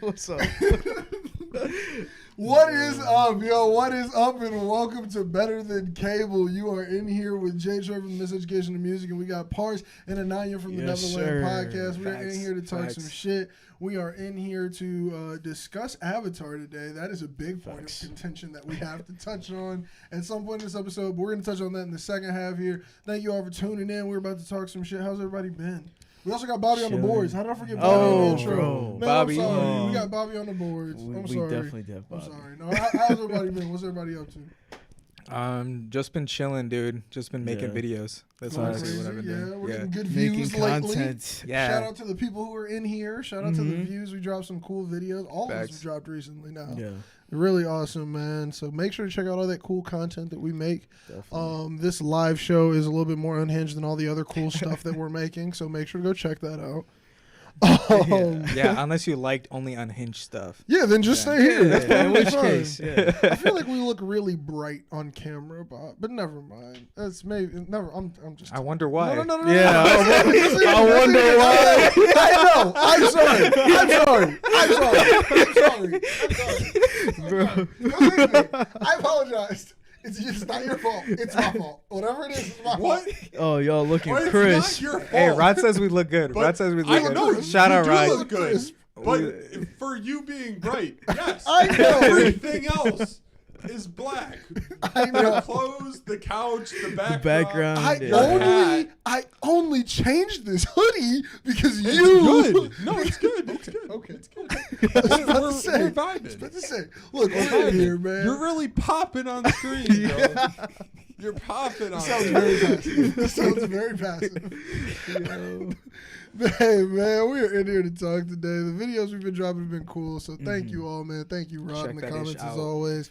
What's up? What is up, yo? What is up, and welcome to Better Than Cable. You are in here with J-Treb from Miseducation and Music, and we got Parse and Ananya from the Nevaland podcast. We are in here to talk some shit. We are in here to discuss Avatar today. That is a big point of contention that we have to touch on at some point in this episode. But we're going to touch on that in the second half here. Thank you all for tuning in. We're about to talk some shit. How's everybody been? We also got Bobby on the boards. How did I forget Bobby on the intro? Bro. Man, Bobby. I'm sorry. We got Bobby on the boards. I'm sorry. We definitely did, Bobby. I'm sorry. No, how's everybody been? What's everybody up to? Just been chilling, dude. Just been making videos. That's honestly what I've been doing. We're getting good views lately. Content. Yeah. Shout out to the people who are in here. Shout out to the views. We dropped some cool videos. All of us Facts. have dropped recently now. Yeah. Really awesome, man. So make sure to check out all that cool content that we make. Definitely. This live show is a little bit more unhinged than all the other cool stuff that we're making. So make sure to go check that out. Yeah, unless you liked only unhinged stuff. Yeah, then just stay here. That's In which fine. case, I feel like we look really bright on camera, but never mind. That's maybe never. I'm just. I wonder why. No. Yeah, I wonder why. I know. I'm sorry. Bro. I apologize. It's not your fault. It's my fault. Whatever it is, it's my fault. Oh, y'all looking Well, it's crisp. not your fault. Hey, Rod says we look good. But Rod says we I look know, good. Shout you out, do Rod. look good. But for you being bright, yes. I know. Everything else is black. I know. The clothes, the couch, the background. background. I only changed this hoodie because It's you. good. No, it's good. It's good. Okay. It's good. We're We're vibing. About to say, look, we're in here, man. You're really popping on screen, bro. You're popping on Sounds screen. very passive. This sounds very passive. Hey, man, we are in here to talk today. The videos we've been dropping have been cool, so thank you all, man. Thank you, Rod, Check in the that comments ish as out. always.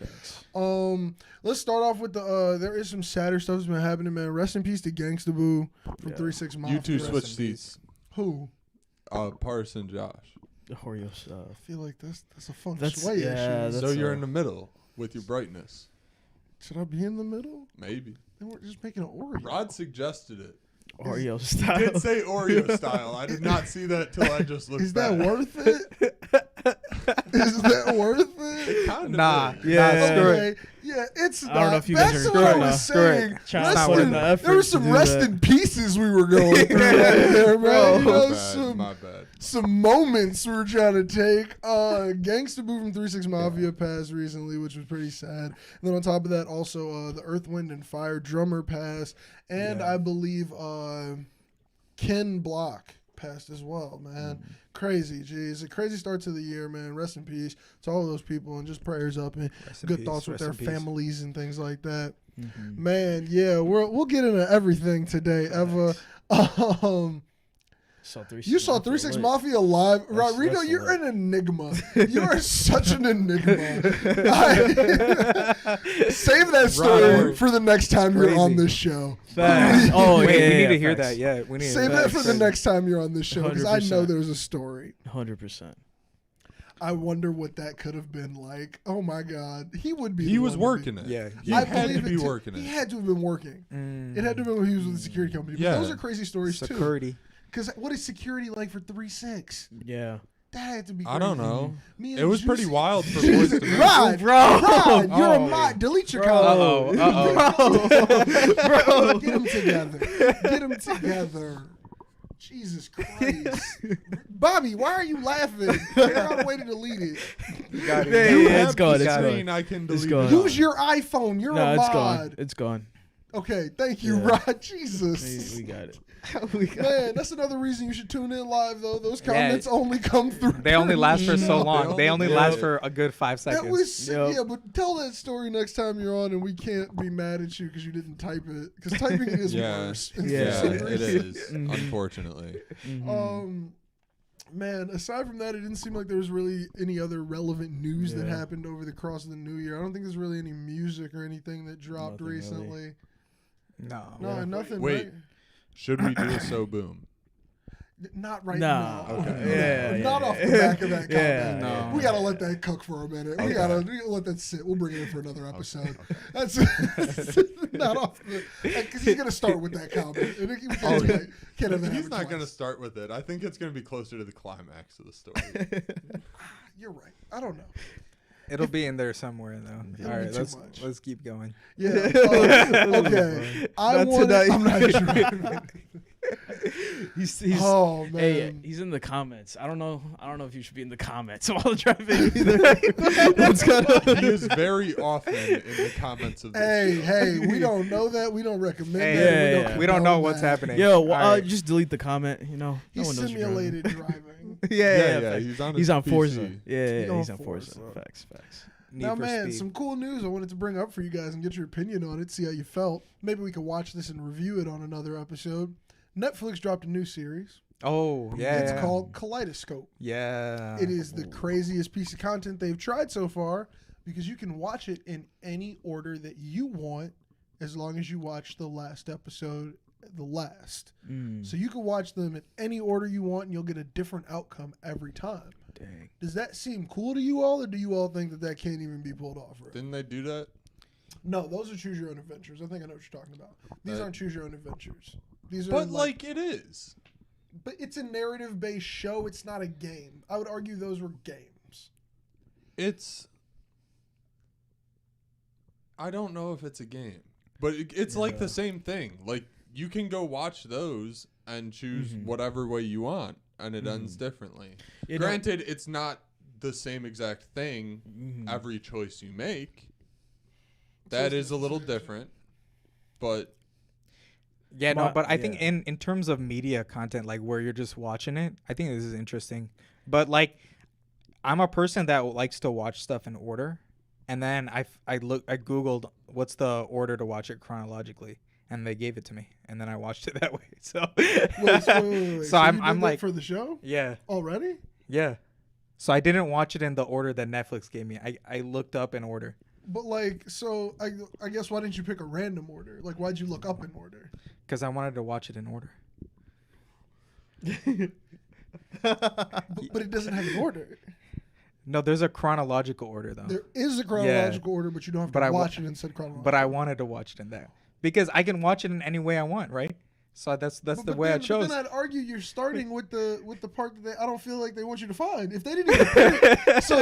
Let's start off with the. There is some sadder stuff that's been happening, man. Rest in peace to Gangsta Boo from 3-6 Mafia. You two Rest switch in seats. Who? Parse and Josh. The Oreo stuff. I feel like that's a funk That's- sway yeah, issue. So That's you're a- in the middle with your brightness. Should I be in the middle? Maybe. Then we're just making an Oreo. Rod suggested it. Oreo I style. did say Oreo style. I did not see that till I just looked Is back. that worth it? Is that worth it? Kind of Nah. is. Yeah. Screw it. Okay. Yeah, it's not. I don't know if you guys That's are what I screwing was up. saying. Child's Rest putting in- the effort there was to some do rest that. in pieces we were going through right there, man. You know, My bad. some moments we were trying to take. Gangsta Boo from 3-6 Mafia passed recently, which was pretty sad. And then on top of that, also the Earth, Wind, and Fire drummer passed. And I believe Ken Block passed as well, man. Crazy, geez. A crazy start to the year, man. Rest in peace to all of those people, and just prayers up and Rest in good peace, thoughts with rest their in peace. families and things like that. Man, yeah, we'll get into everything today, Eva. You saw 3-6 Mafia live. Rodrigo, that's you're lit. an enigma. You are such an enigma. Save that story for the next time you're crazy. on this show. Facts. Oh, Wait, yeah, we need yeah, to hear facts. that. Yeah, we need. Save that for the next time you're on this show because I know 100%. there's a story. 100%. I wonder what that could have been like. Oh my God, he would be. He the was one to be- working it. Yeah. He I had to believe be it too. working He it. had to have been working. It had to have been when he was with the security company. But Yeah. those are crazy stories too. Security. Because what is security like for 3-6? Yeah. That had to be crazy. I don't know. Me and It was pretty Juicy- wild for boys to men. Rod, Bro. Rod, you're a Oh. mod. Delete your Bro. comment. Bro. Get them together. Get them together. Jesus Christ. Bobby, why are you laughing? Figure out a way to delete it. You got it. Yeah, You yeah, have it's gone, the it's screen, gone. I can It's delete gone. it. Use your iPhone. You're No, a it's mod. gone. It's gone. Okay, thank you, Yeah. Rod. Jesus. We got it. Man, that's another reason you should tune in live, though. Those comments only come through. They only last for so They long. They only only- last yeah. for a good 5 seconds. That was Yep. yeah, but tell that story next time you're on, and we can't be mad at you because you didn't type it. Because typing it is Yeah. worse. Yeah, Yeah, it is. Mhm. Unfortunately. Man, aside from that, it didn't seem like there was really any other relevant news that Yeah. happened over the cross of the new year. I don't think there's really any music or anything that dropped Nothing really. recently. No. No, nothing. Wait. Right? Should we do a So Boom? Not right No. now. Okay. Yeah, Not yeah, off the yeah. back of that comment. No. We gotta let that cook for a minute. We Okay. gotta let that sit. We'll bring it in for another episode. Okay. That's not off the because he's gonna start with that comment. And we can't, do that. Can't have that He's happen not twice. going to start with it. I think it's going to be closer to the climax of the story. You're right. I don't know. It'll be in there somewhere though. It'll All be right, too let's much. let's keep going. Yeah. Okay. Not tonight. I'm not sure. He's Oh man. Hey, he's in the comments. I don't know if you should be in the comments while driving either. That's kind of. He is very often in the comments of this show. Hey, we don't know that. We don't recommend Hey, that. yeah. We don't know condone what's that. happening. Yo, well, All right. just delete the comment. You know, He no one knows you're driving. simulated driving. yeah. Yeah, he's on his He's on PC. Forza. Yeah, He's on he's on Forza. Forza. Facts. Need Now, for man, Speed. some cool news I wanted to bring up for you guys and get your opinion on it, see how you felt. Maybe we could watch this and review it on another episode. Netflix dropped a new series. Oh, yeah. It's called Kaleidoscope. Yeah. It is the craziest piece of content they've tried so far because you can watch it in any order that you want as long as you watch the last episode the last. So you can watch them in any order you want and you'll get a different outcome every time. Dang. Does that seem cool to you all, or do you all think that can't even be pulled off? Right? Didn't they do that? No, those are choose your own adventures. I think I know what you're talking about. These aren't choose your own adventures. These are But like it is. but it's a narrative based show. It's not a game. I would argue those were games. I don't know if it's a game, but it's like the same thing. Like you can go watch those and choose whatever way you want, and it ends differently. Granted, it's not the same exact thing every choice you make. That is a little different, but Yeah, no, but I yeah. think in terms of media content, like where you're just watching it, I think this is interesting. But like, I'm a person that likes to watch stuff in order, and then I googled what's the order to watch it chronologically, and they gave it to me, and then I watched it that way. So, Wait. so you I'm did I'm that like, for the show yeah, already. yeah. So I didn't watch it in the order that Netflix gave me. I looked up in order. But like, so I guess why didn't you pick a random order? Like, why'd you look up in order? Because I wanted to watch it in order. But it doesn't have an order. No, there's a chronological order though. There is a chronological order, but you don't have But to I wa- watch it in said chronological. But I wanted to watch it in that because I can watch it in any way I want, right? So that's the way I chose. But then I'd argue you're starting with the part that I don't feel like they want you to find. If they didn't even put it, so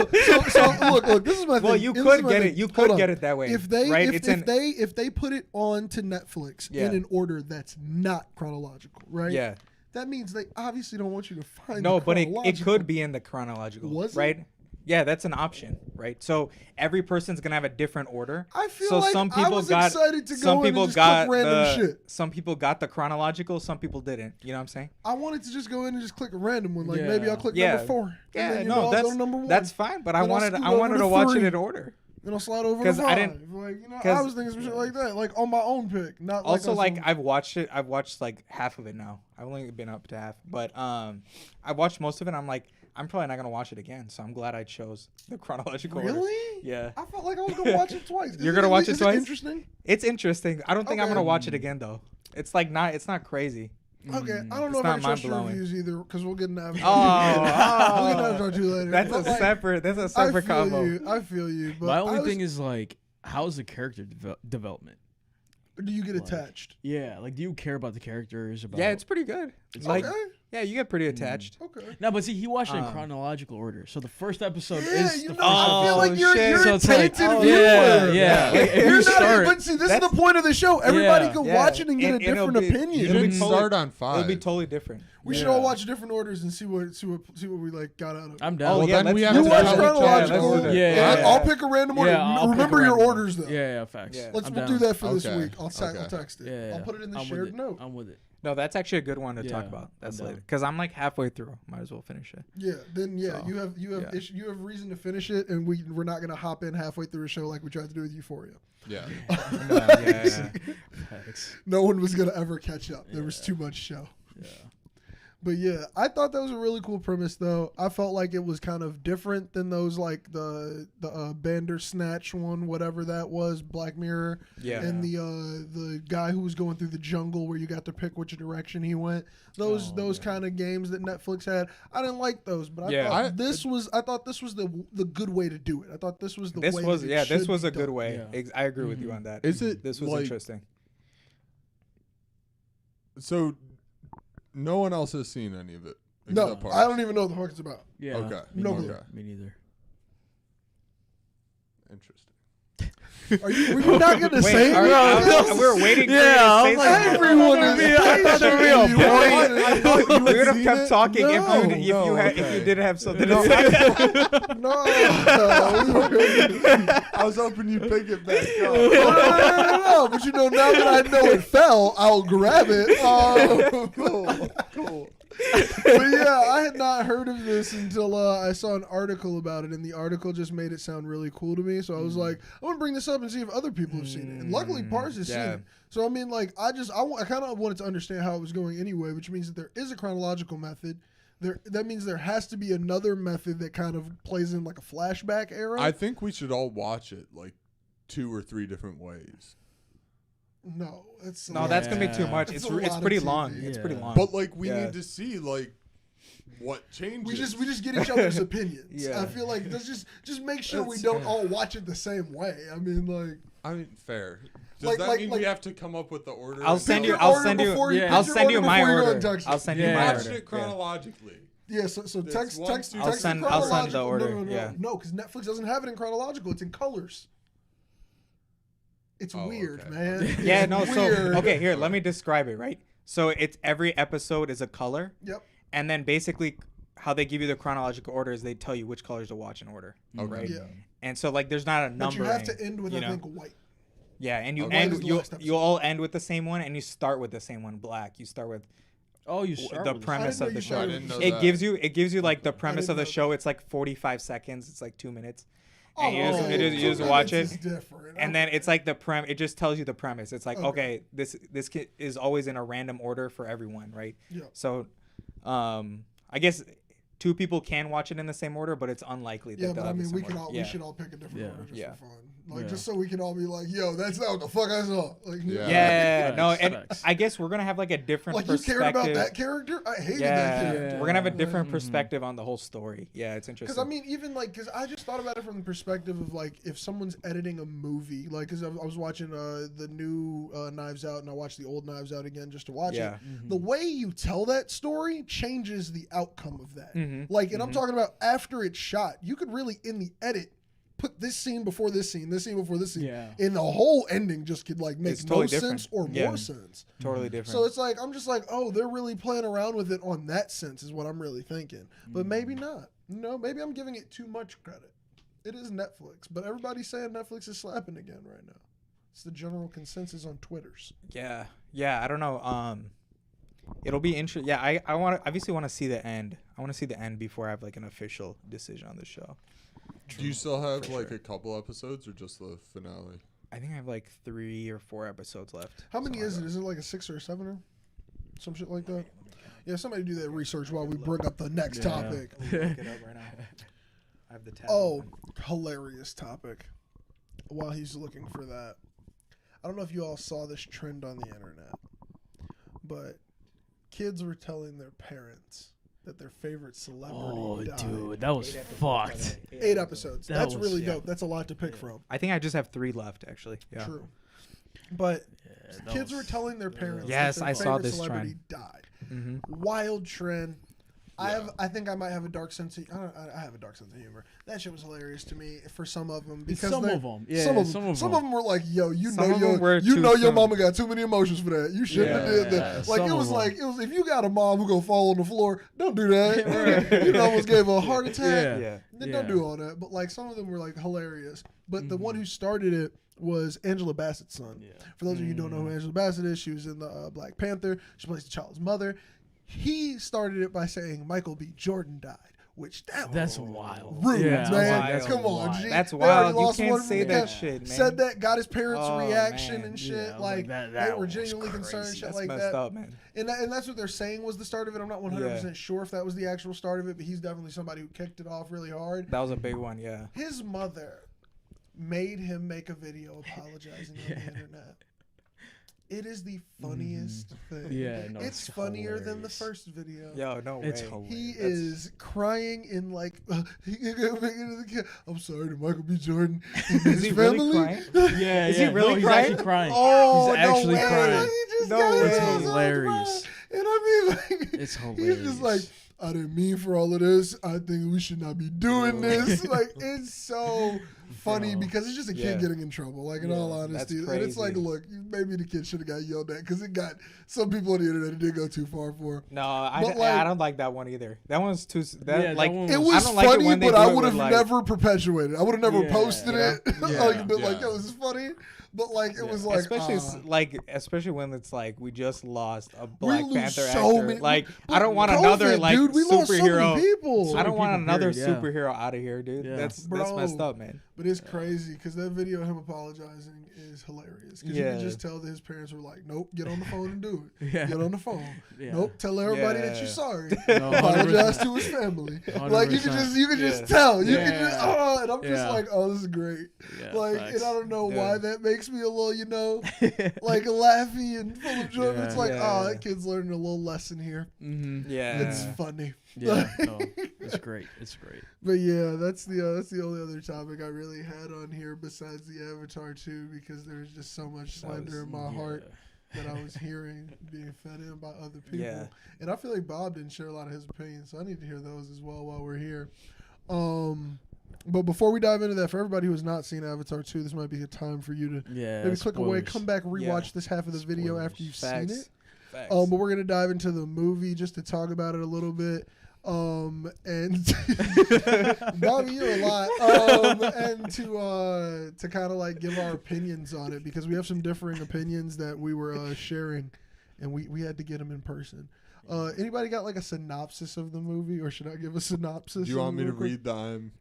look, this is my thing. Well, you This could is my get thing. it. You Hold could on. get it that way. If they right? if they put it on to Netflix Yeah. in an order that's not chronological, right? Yeah. That means they obviously don't want you to find. No, the but it chronological. could be in the chronological. Was it? right? Yeah, that's an option, right? So every person's gonna have a different order. I feel so like some I people was got excited to some go in people and just got click random the shit. some people got the chronological, some people didn't. You know what I'm saying? I wanted to just go in and just click a random one. Like Yeah. maybe I'll click Yeah. number 4. Yeah, and then, no, I'll that's go to number 1. that's fine. But I Then I'll wanted scoot I wanted over to to watch it 3. in order. Then I'll slide over to 'Cause 5. I didn't- Like, you know, I 'cause- was thinking some shit like that, like on my own pick, not Also, like, like I've watched it. I've watched like half of it now. I've only been up to half, but I watched most of it. I'm like, I'm probably not gonna watch it again. So I'm glad I chose the chronological order. Really? Yeah. I felt like I was gonna watch it twice. You're gonna watch it is twice? Interesting. It's interesting. I don't think I'm Okay. gonna watch it again though. It's like not. It's not crazy. Okay, I don't know It's if I not can trust your mind-blowing. reviews either, because we'll get into Avatar. Oh, We'll get into Avatar 2 later. That's a But, like, separate. That's a I separate feel combo. you. I feel you. But My I only was- thing is like, how's the character development? do you get like- attached? Yeah, like, do you care about the characters? About Yeah, it's pretty good. It's Like, Okay. yeah, you get pretty attached. Okay. no, but see, he watched it in chronological order. So the first episode Yeah, is you the know, I feel Oh, like you're shit. a So it's like, tainted oh, viewer. yeah. Like, if You're you not. start, But see, this is that's- the point of the show. Everybody Yeah. can Yeah. watch it and get a And it'll different be- opinion. you It'll be didn't totally- start on 5. It'll be totally different. We should Yeah. all watch different orders and see what we like got out of it. I'm Oh, down. Well, yeah, then we let's- have You to watch tell each other. chronological. let's do that. Yeah. I'll pick a random order. Yeah, I'll pick Remember a your random orders though. Yeah, facts. Yeah. We'll I'm do down. that for this Okay. week. I'll Okay. text it. Yeah, I'll put it in the I'm shared with it. note. I'm with it. No, that's actually a good one to talk Yeah, about. That's I'm later down. because I'm like halfway through. Might as well finish it. Yeah, then So, you have yeah. you have reason to finish it, and we're not gonna hop in halfway through a show like we tried to do with Euphoria. Yeah. No, yeah. Facts. No one was gonna ever catch up. There was too much show. Yeah. But yeah, I thought that was a really cool premise, though. I felt like it was kind of different than those, like the Bandersnatch one, whatever that was, Black Mirror, and the guy who was going through the jungle where you got to pick which direction he went. Those kind of games that Netflix had, I didn't like those, but I thought this was the good way to do it. I thought this was the way. This was a good way. Yeah. I agree with you on that. This was interesting. So. No one else has seen any of it. No, I don't even know what the fuck it's about. Yeah. Okay. No clue. Me neither. Interesting. Were you not going to say it? We were waiting for you to say something. Everyone is a real point. I thought you would have kept talking if you didn't have something to say. No. I was hoping you'd pick it back up. No, but now that I know it fell, I'll grab it. Cool. But yeah, I had not heard of this until I saw an article about it, and the article just made it sound really cool to me. So I was like, I'm gonna bring this up and see if other people have seen it. And luckily, Pars has seen it. So I mean, like, I kind of wanted to understand how it was going anyway, which means that there is a chronological method. That means there has to be another method that kind of plays in like a flashback era. I think we should all watch it like 2 or 3 different ways. No, that's gonna be too much. It's pretty long. It's pretty long. But like we need to see like what changes. We just get each other's opinions. I feel like let's just make sure we don't all watch it the same way. I mean, fair. Does that mean we have to come up with the order? I'll send you my order. I'll send you my order. Watch it chronologically. Yeah, so text. I'll send the order. No, because Netflix doesn't have it in chronological. It's in colors. It's weird, man. Yeah, no. So here, let me describe it. Right. So it's every episode is a color. Yep. And then basically, how they give you the chronological order is they tell you which colors to watch in order. Okay. Right. Yeah. And so like, there's not a number. But you have to end with I think white. Yeah, and you all end with the same one, and you start with the same one, black. You start with. You start the with premise of the show. I didn't know it gives you like the premise of the show. It's like 45 seconds. It's like 2 minutes. And you just watch it, and then it's like it just tells you the premise. It's like okay, this is always in a random order for everyone, right? Yeah. So, I guess 2 people can watch it in the same order, but it's unlikely that but they'll I have mean, the same order. we should all pick a different order just for fun. Like, Yeah. just so we can all be like, yo, that's not what the fuck I saw. Like, Yeah. No, and Facts. I guess we're gonna have like a different like you perspective. cared about that character? I hated that character. We're gonna have a different perspective on the whole story. Yeah, it's interesting. Because I mean, even like, because I just thought about it from the perspective of like, if someone's editing a movie, like, because I was watching the new Knives Out, and I watched the old Knives Out again just to watch it. The way you tell that story changes the outcome of that. Like, and I'm talking about after it's shot, you could really in the edit put this scene before this scene, this scene before this scene, and the whole ending just could like make totally sense or more sense. Totally different. So it's like I'm just like, oh, they're really playing around with it on that sense is what I'm really thinking. But maybe not. No, maybe I'm giving it too much credit. It is Netflix, but everybody's saying Netflix is slapping again right now. It's the general consensus on Twitters. Yeah. I don't know. It'll be interesting. Yeah, I obviously want to see the end. I want to see the end before I have like an official decision on the show. Do you still have like a couple episodes or just the finale? I think I have like 3 or 4 episodes left. How many is it? Is it like a 6 or a 7 some shit like that? Yeah, somebody do that research while we bring up the next topic. Look it up right now. I have the tab. Oh, hilarious topic. While he's looking for that, I don't know if you all saw this trend on the internet, but kids were telling their parents that their favorite celebrity died. Dude, that was fucked. 8 episodes. That's really dope. That's a lot to pick from. I think I just have 3 left, actually. Yeah. True. But kids were telling their parents yes, that their I saw favorite this celebrity died. Wild trend. I think I might have a dark sense of I have a dark sense of humor. That shit was hilarious to me for some of them because some of them were like, yo, you know your mama got too many emotions for that. You shouldn't have did that. Like it was if you got a mom who gonna fall on the floor, don't do that. You almost gave her a heart attack. Then don't do all that. But like some of them were like hilarious. But the one who started it was Angela Bassett's son. For those of you who don't know who Angela Bassett is, she was in the Black Panther. She plays the child's mother. He started it by saying Michael B. Jordan died, which that's wild. Rude, Yeah, man. wild. Come on, G. That's They already wild. You lost can't one say from that the shit, man. Said that, got his parents' Oh, reaction man. and Yeah, shit. I was Like that they were was genuinely crazy. concerned, shit That's like messed that. up, man. And that's what they're saying was the start of it. I'm not 100% sure if that was the actual start of it, but he's definitely somebody who kicked it off really hard. That was a big one, yeah. His mother made him make a video apologizing on the internet. It is the funniest thing. Yeah, no, it's funnier than the hilarious. first video. Yo, no way. It's hilarious. He is crying in like, I'm sorry to Michael B. Jordan and Is his he family. really crying? Yeah, Is he yeah. really no, he's crying? actually crying. Oh, He's actually no way. crying. Like, he just No got way. his It's eyes hilarious. on. And I mean, like, It's he's just like, hilarious. I didn't mean for all of this. I think we should not be doing this. Like, it's so funny Bro. because it's just a kid Yeah. getting in trouble. Like, in all honesty. that's And it's like, crazy. look, maybe the kid should have got yelled at because it got some people on the internet. It did go too far for. No, But, like- I don't like that one either. That one's too. That, Yeah, that like, one It I was don't like it funny, when they but I do it would have with, like- never perpetuated. I would have never Yeah, posted yeah. it. Yeah. Like, been like, Yeah. that was funny. But like, it was like, especially when it's like we just lost a Black lose Panther so actor. many- Like but I don't want COVID, another like dude, we lost so many superhero. people. I don't want people, another period, yeah. superhero out of here, dude. Yeah. That's Bro. messed up, man. But it's crazy because that video of him apologizing is hilarious. Because you Yeah. can just tell that his parents were like, nope, get on the phone and do it. Yeah. Get on the phone. Yeah. Nope, tell everybody that Yeah. you're sorry. No, Apologize 100%. to his family. Like you can 100%. just Yeah. tell. You can Yeah. just and I'm just Yeah. like, oh, this is great. Yeah, Like, facts. and I don't know Yeah. why that makes me a little, like laughy and full of joy. But it's Yeah. like, Yeah. oh, that kid's learning a little lesson here. Mm-hmm. Yeah. It's funny. Yeah, no, it's great. It's great. But yeah, that's the only other topic I really had on here besides the Avatar 2 because there's just so much slander in my heart that I was hearing being fed in by other people. Yeah. And I feel like Bob didn't share a lot of his opinions, so I need to hear those as well while we're here. But before we dive into that, for everybody who has not seen Avatar 2, this might be a time for you to maybe click away, come back, rewatch this half of the video after you've seen it. Facts. But we're gonna dive into the movie just to talk about it a little bit. And Bobby, you're a lot. And to kind of like give our opinions on it because we have some differing opinions that we were sharing, and we had to get them in person. Anybody got like a synopsis of the movie, or should I give a synopsis? Do you want me to real quick? read the IMDb?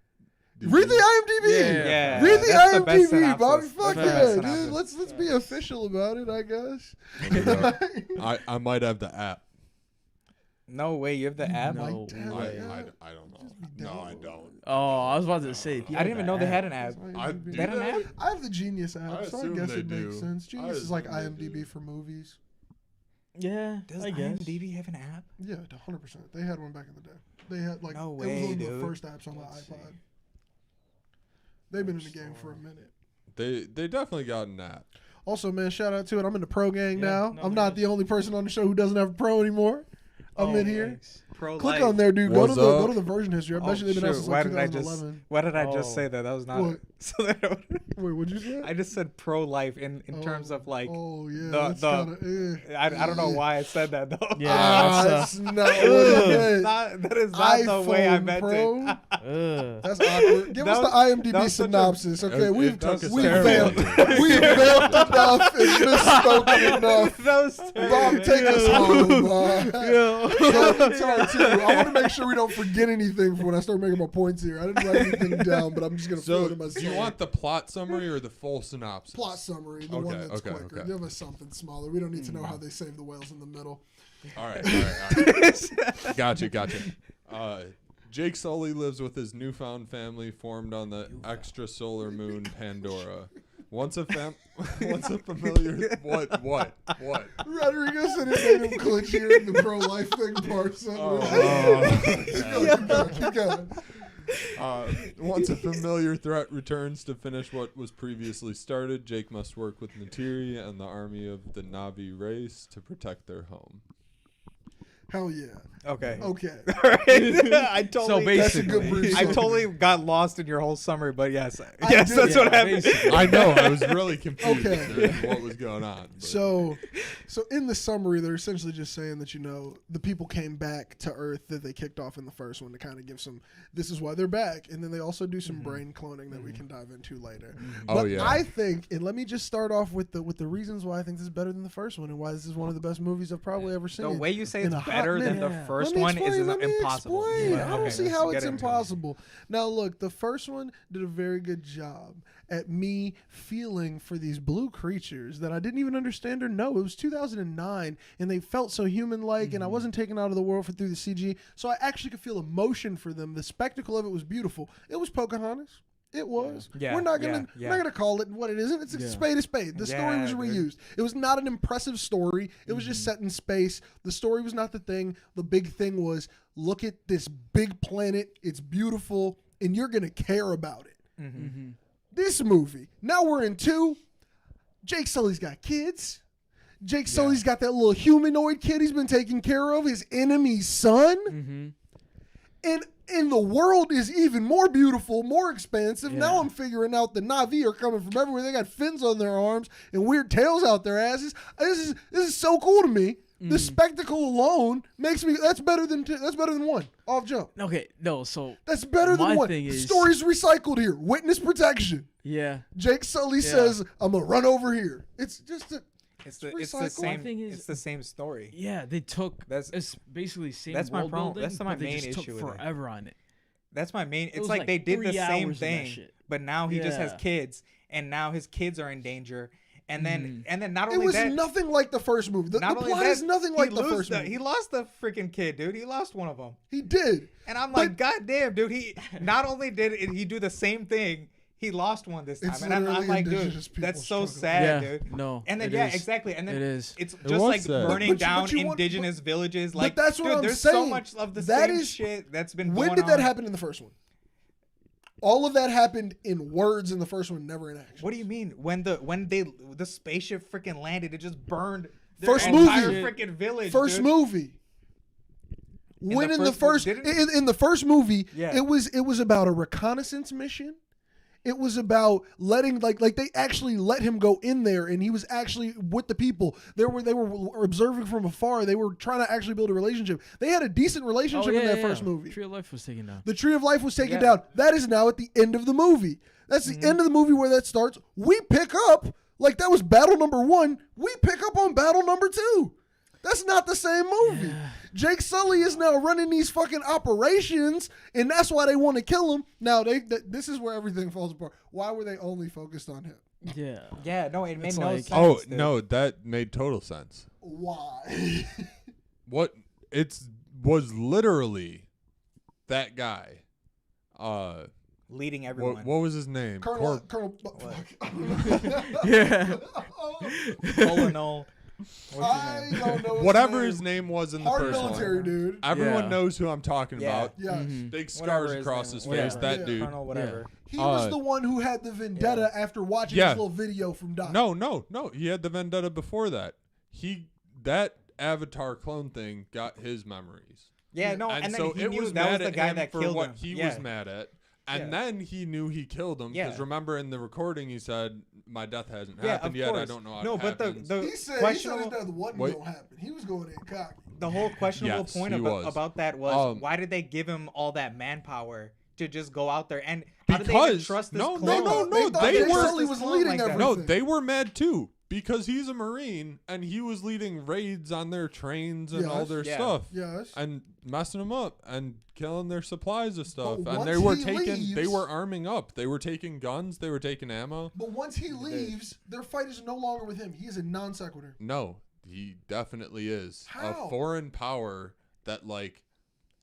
Read the IMDb. Yeah. Read the That's the best IMDb, Bobby. synopsis. Fuck That's the yeah, best dude. synopsis. Let's be official about it, I guess. I might have the app. No way, you have the app. No. Might way. have I, it. I don't know. No, I don't. Oh, I was about to say. if you I have didn't even the know they app- had an app. I IMDb. do They had an that? app? I have the Genius app, I so I assume guess they it makes do. sense. I Genius is like assume they IMDb do. for movies. Yeah, Does I guess. IMDb have an app? Yeah, 100%. They had one back in the day. They had like No it was way, one of the dude. first apps on my Let's see. iPod. They've been in the game for a minute. They definitely got an app. Also, man, shout out to it. I'm in the pro gang Yeah, now. no, I'm there not is. the only person on the show who doesn't have a pro anymore. I'm Oh, in here. thanks. Pro Click life. on there, dude. What's Go up? to the version history. I bet Oh, you they've been out shoot. since Why like did I just 2011. Why did I just Oh. say that? That was not What? it. So that Wait, what'd you say? I just said pro life in terms of like Oh yeah, the- that's kinda, I don't know why I said that though. Yeah, that's not what it meant. That is not the way I iPhone meant Pro? it. Ugh. That's awkward. Give us That the IMDb that was such a- synopsis. Okay, It we've took us we've terrible. vamped enough and misspoken enough. That was Bob, terrible. take us home, Bob. I want to make sure we don't forget anything for when I start making my points here. I didn't write anything down, but I'm just gonna fill So, it in myself. do you want the plot summary or the full synopsis? plot summary, the one Okay, that's okay, quicker? okay. Give us something smaller. We don't need to know how they save the whales in the middle. All right. Gotcha. Jake Sully lives with his newfound family formed on the extrasolar moon Pandora. Once a familiar what? Rodrigo said it made him clinch here in the pro-life thing part. So keep going. Once a familiar threat returns to finish what was previously started, Jake must work with Natiri and the army of the Navi race to protect their home. Hell yeah. Okay. Okay. I totally. So That's a good basically, brief I summary. totally got lost in your whole summary, but yes, did. that's what happened. basically. I know. I was really confused Okay. at what was going on. but- So in the summary, they're essentially just saying that, the people came back to Earth that they kicked off in the first one to kind of give some, this is why they're back. And then they also do some brain cloning that we can dive into later. Oh, But yeah. I think, and let me just start off with the reasons why I think this is better than the first one and why this is one of the best movies I've probably ever seen. The way you say in it's a better better than the first one is impossible. Explain. Yeah, I don't okay, see let's how get it's into it. impossible. Now, look, the first one did a very good job at me feeling for these blue creatures that I didn't even understand or know. It was 2009, and they felt so human-like, and I wasn't taken out of the world through the CG, so I actually could feel emotion for them. The spectacle of it was beautiful. It was Pocahontas. It was. Yeah, we're not gonna yeah. we're not gonna call it what it isn't. It's a spade is spade. The story was reused. It was not an impressive story. It was just set in space. The story was not the thing. The big thing was, look at this big planet. It's beautiful, and you're gonna care about it. This movie. Now we're in 2. Jake Sully's got kids. Jake Sully's got that little humanoid kid he's been taking care of, his enemy's son. And the world is even more beautiful, more expansive. Now I'm figuring out the Na'vi are coming from everywhere. They got fins on their arms and weird tails out their asses. This is so cool to me. The spectacle alone makes me. That's better than 1 off jump. Okay, no, so That's better than 1. thing The is- story's recycled here. Witness protection. yeah. Jake Sully says, "I'm gonna run over here." It's just a. It's the recycled. same. thing is- It's the same story. Yeah, they took it's basically same that's my world problem. building, That's my but they main just took issue with it. forever on it. That's my main. It's was like like they did the 3 same hours of that thing, shit. but now he just has Yeah. kids, and now his kids are in danger. And then not It only was that, nothing like the first movie. The not only plot that, is nothing like the first movie. He lost the freaking kid, dude. He lost one of them. He did. And I'm like, God damn, dude. He not only did he do the same thing, he lost one this time. It's And I'm literally like, dude, indigenous people that's so struggling. sad, Yeah, dude. no, And then it yeah, is. exactly. And then It is. it's It just was like sad. burning But down you want- indigenous villages. Like, that's what dude, I'm there's saying. so much of the That same is- shit that's been When going did that on. happen in the first one? All of that happened in words in the first one, never in action. What do you mean? When the spaceship freaking landed, it just burned their First entire movie. freaking village. First dude. movie. When the in the first first movie, did it? in the first movie, Yeah. it was about a reconnaissance mission. It was about letting like they actually let him go in there, and he was actually with the people. They were observing from afar. They were trying to actually build a relationship. They had a decent relationship in that first movie. Tree of Life was taken down. The Tree of Life was taken Yeah. down. That is now at the end of the movie. That's the end of the movie where that starts. We pick up, like that was battle number 1. We pick up on battle number 2. That's not the same movie. Yeah. Jake Sully is now running these fucking operations, and that's why they want to kill him. Now, this is where everything falls apart. Why were they only focused on him? Yeah. Yeah, no, it made It's no like- sense. Oh dude. no, that made total sense. Why? What was literally that guy. Leading everyone. What was his name? Colonel. Yeah. Colonel. I don't know. Whatever his name was in the Hard first military one. dude. Everyone Yeah. knows who I'm talking Yeah. about. Yes. Big Whatever scars his across name his was. face. Yeah. That Yeah. dude. Colonel, whatever. He was the one who had the vendetta after watching Yeah. his little video from Doc. No. He had the vendetta before that. That Avatar clone thing got his memories. Yeah, no, and and so then he it knew was that was mad the at guy him that for killed what him. he Yeah. was mad at. And Yeah. then he knew he killed him because Yeah. remember in the recording he said, "My death hasn't Yeah, happened of yet. I course. don't know how No, it but happens." the He said questionable, his death wasn't Wait. going to happen. He was going in cocky. the whole questionable Yes, point he was. about that was why did they give him all that manpower to just go out there and how did they even Because- trust this no, clone? no, They thought they Jake were- Sully was leading everything. No, they were mad too because he's a Marine and he was leading raids on their trains and all Yes. their Yeah. stuff Yes. and messing them up and killing their supplies of stuff. But And they once were he they leaves- were arming up. They were taking guns. They were taking ammo. But once he leaves, their fight is no longer with him. He is a non sequitur. No, he definitely is How? a foreign power that like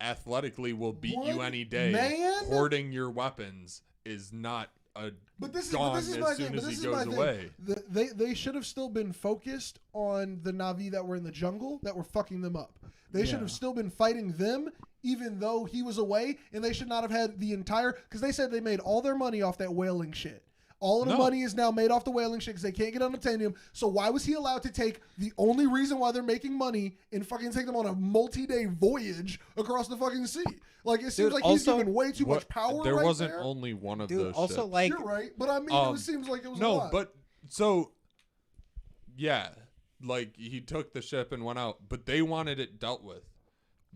athletically will beat you One any day. man? Hoarding your weapons is not a But this gone is as my soon thing. as But he this is goes my thing. away. They should have still been focused on the Na'vi that were in the jungle that were fucking them up. They should have still been fighting them, even though he was away, and they should not have had the entire. Because they said they made all their money off that whaling shit. All of the No. money is now made off the whaling shit because they can't get unobtainium. So why was he allowed to take the only reason why they're making money and fucking take them on a multi-day voyage across the fucking sea? Like it seems Dude, like he's also- given way too much What- power. There right wasn't there. only one of Dude, those. also ships. like You're right, but I mean, it seems like it was a no, lot. but so yeah, like he took the ship and went out, but they wanted it dealt with.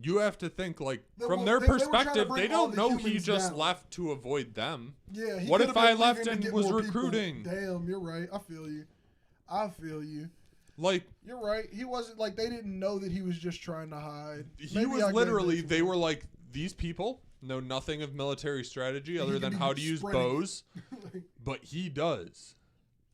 You have to think like from their they were trying to perspective, bring they all don't the know he humans just down. left to avoid them. Yeah. He What could've if I been left leaving to and get was more people. recruiting? Damn, you're right. I feel you. Like, you're right. He wasn't like they didn't know that he was just trying to hide. he Maybe was I gave literally. that to They him. were like, these people know nothing of military strategy other He than can how be to use spreading it. bows, but he does,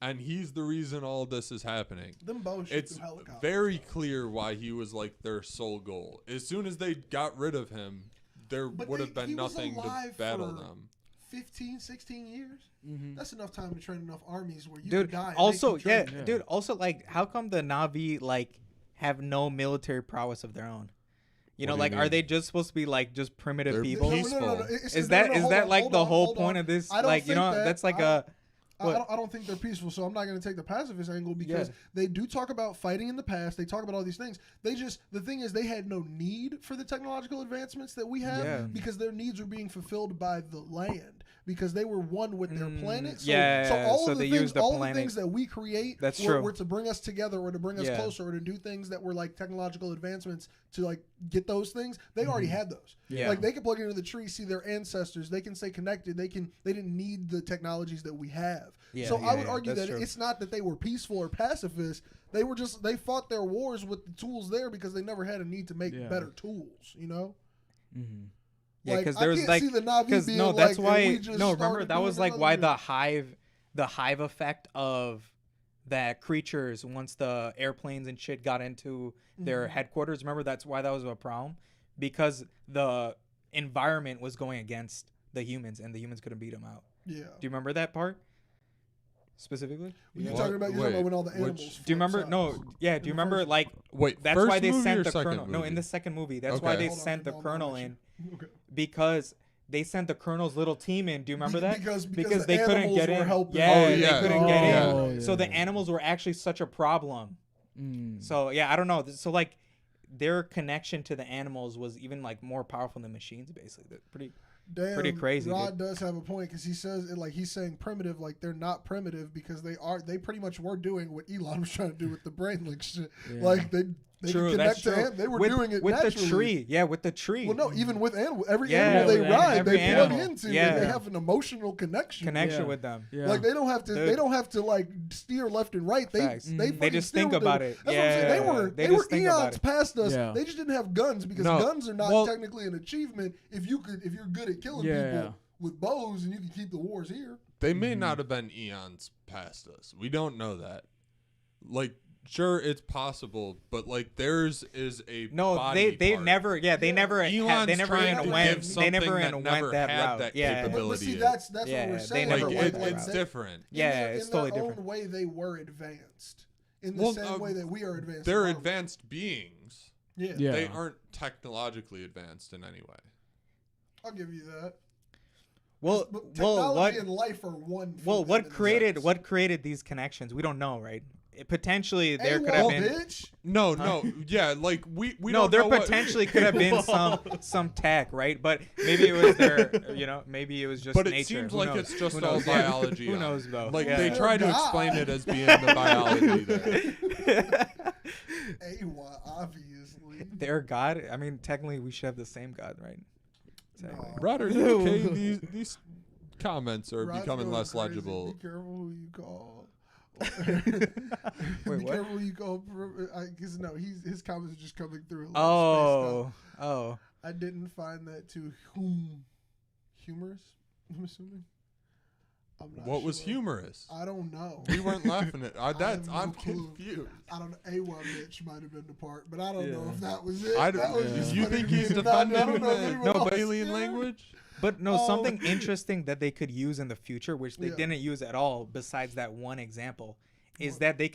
and he's the reason all this is happening. Them bows shoot It's through helicopters. very clear why he was like their sole goal. As soon as they got rid of him, there But would have been he was nothing to alive battle for them. 15, 16 years. Mm-hmm. That's enough time to train enough armies where you Dude, could die. and they also, keep training. Yeah. dude, also, like, how come the Na'vi, like, have no military prowess of their own? You know, What do like, you are mean? they just supposed to be, like, just primitive They're people? peaceful. Is that hold like on, the whole hold point on. of this? I don't Like, you think know, that. that's like I don't think they're peaceful, so I'm not going to take the pacifist angle because they do talk about fighting in the past. They talk about all these things. The thing is, they had no need for the technological advancements that we have because their needs were being fulfilled by the land because they were one with their planet. So, all of the things that we create were to bring us together or to bring us closer or to do things that were like technological advancements to like get those things. They already had those. Yeah. Like they can plug into the tree, see their ancestors. They can stay connected. They didn't need the technologies that we have. So I would argue that it's not that they were peaceful or pacifist. They were just they fought their wars with the tools there because they never had a need to make better tools. You know. Mm-hmm. Yeah, Like, because I there was can't like see the Na'vi being no, that's like, why and we just remember started that was doing like why another the hive effect of that creatures once the airplanes and shit got into their headquarters. Remember that's why that was a problem because the environment was going against the humans and the humans couldn't beat them out. Yeah. Do you remember that part specifically? You're talking about when all the animals. Do you remember? flips No. out. Yeah. Do you remember? Like, Wait, that's first why they movie sent or the second colonel. No, in movie? the second movie. That's Okay. why they Hold on, sent the hold on, colonel I'll let in Okay. because they sent the colonel's little team in. Do you remember that? Because they the couldn't animals get were in. helping. Yeah, Oh, they yeah. couldn't get in. Oh, So the yeah. animals were actually such a problem. Mm. So yeah, I don't know. So like their connection to the animals was even like more powerful than machines. Basically, they're pretty crazy. Rod Dude. does have a point because he says like he's saying primitive, like they're not primitive because they pretty much were doing what Elon was trying to do with the brain link shit. Yeah. Like they True, could that's connect to true. they were with, doing it with naturally. the tree. Yeah, with the tree. Well, no, even with animal, every Yeah, animal they with ride, every they plug animal. into. Yeah. And they have an emotional connection. Connection Yeah. with them. Yeah. Like they don't have to. Dude. They don't have to like steer left and right. They Facts. they They just fucking think still about do it. That's what I'm saying. Yeah. They They were just think about eons it. past us. Yeah. They just didn't have guns because No. guns are not Well- technically an achievement. If you're good at killing Yeah. people with bows and you can keep the wars here. They may not have been eons past us. We don't know that. Like, sure, it's possible, but like theirs is a No, body they part. never. Yeah, they never. Elon's They never trying even to went. give They something never that even never went that had route. that Yeah. But capability. see, in. that's Yeah, what we're they saying. never Like, went it, that it's route. different. Yeah, in it's totally their different. own way, they were advanced in the Well, same way that we are advanced. They're in our way. advanced beings. Yeah. Yeah. They aren't technologically advanced in any way. I'll give you that. Well, But well, technology what? and life are one. for Well, them what in a created sense. what created these connections? We don't know, right? Potentially, there Hey, could have well, been. bitch. No, yeah, like we No, don't there know what- potentially could have been some tech, right? But maybe it was their, maybe it was just But it nature. seems Who like knows? it's just Who all knows? Yeah. biology. Who on knows it. though? Like Yeah. they try to God. explain it as being the biology there. Awa, obviously. Their God. I mean, technically, we should have the same God, right? Technically. Rod, are you okay? These comments are Rod's becoming going less crazy. legible. Be careful who you call. Wait, Be what? careful who you call. Because no, his comments are just coming through. A little spaced Oh, out. oh. I didn't find that too humorous. I'm assuming. I'm not What was sure. humorous? I don't know. We weren't laughing at. have I'm no clue. confused. I don't know. Awa Mitch might have been the part, but I don't know Yeah. if that was it. I That was don't, just You funny think to me. he's I don't defending know if anyone no else alien did. language? But no, Oh. something interesting that they could use in the future, which they Yeah. didn't use at all, besides that one example, is that they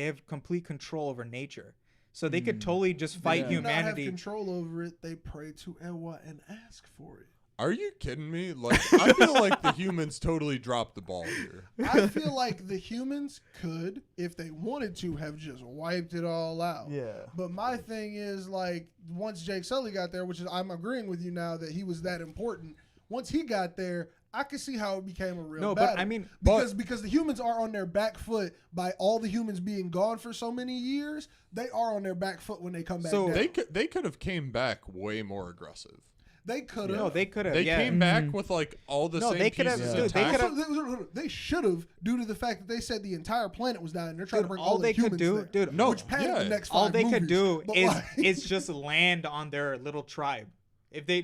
have complete control over nature, so they could totally just fight Yeah. Do not have humanity. control over it. They pray to Awa and ask for it. Are you kidding me? Like I feel like the humans totally dropped the ball here. I feel like the humans could, if they wanted to, have just wiped it all out. Yeah. But my thing is, like, once Jake Sully got there, which is I'm agreeing with you now that he was that important. Once he got there, I could see how it became a real No, battle. but I mean, because the humans are on their back foot by all the humans being gone for so many years. They are on their back foot when they come back. So down. They could have came back way more aggressive. They could have. No, they could have. They yeah. came back with like all the same they could have. pieces Dude, they intact. could They should have, due to the fact that they said the entire planet was dying. They're trying to bring all they the humans could do, there, dude. No, which padded the next 5 All they movies. could do But, is like, is just land on their little tribe. If they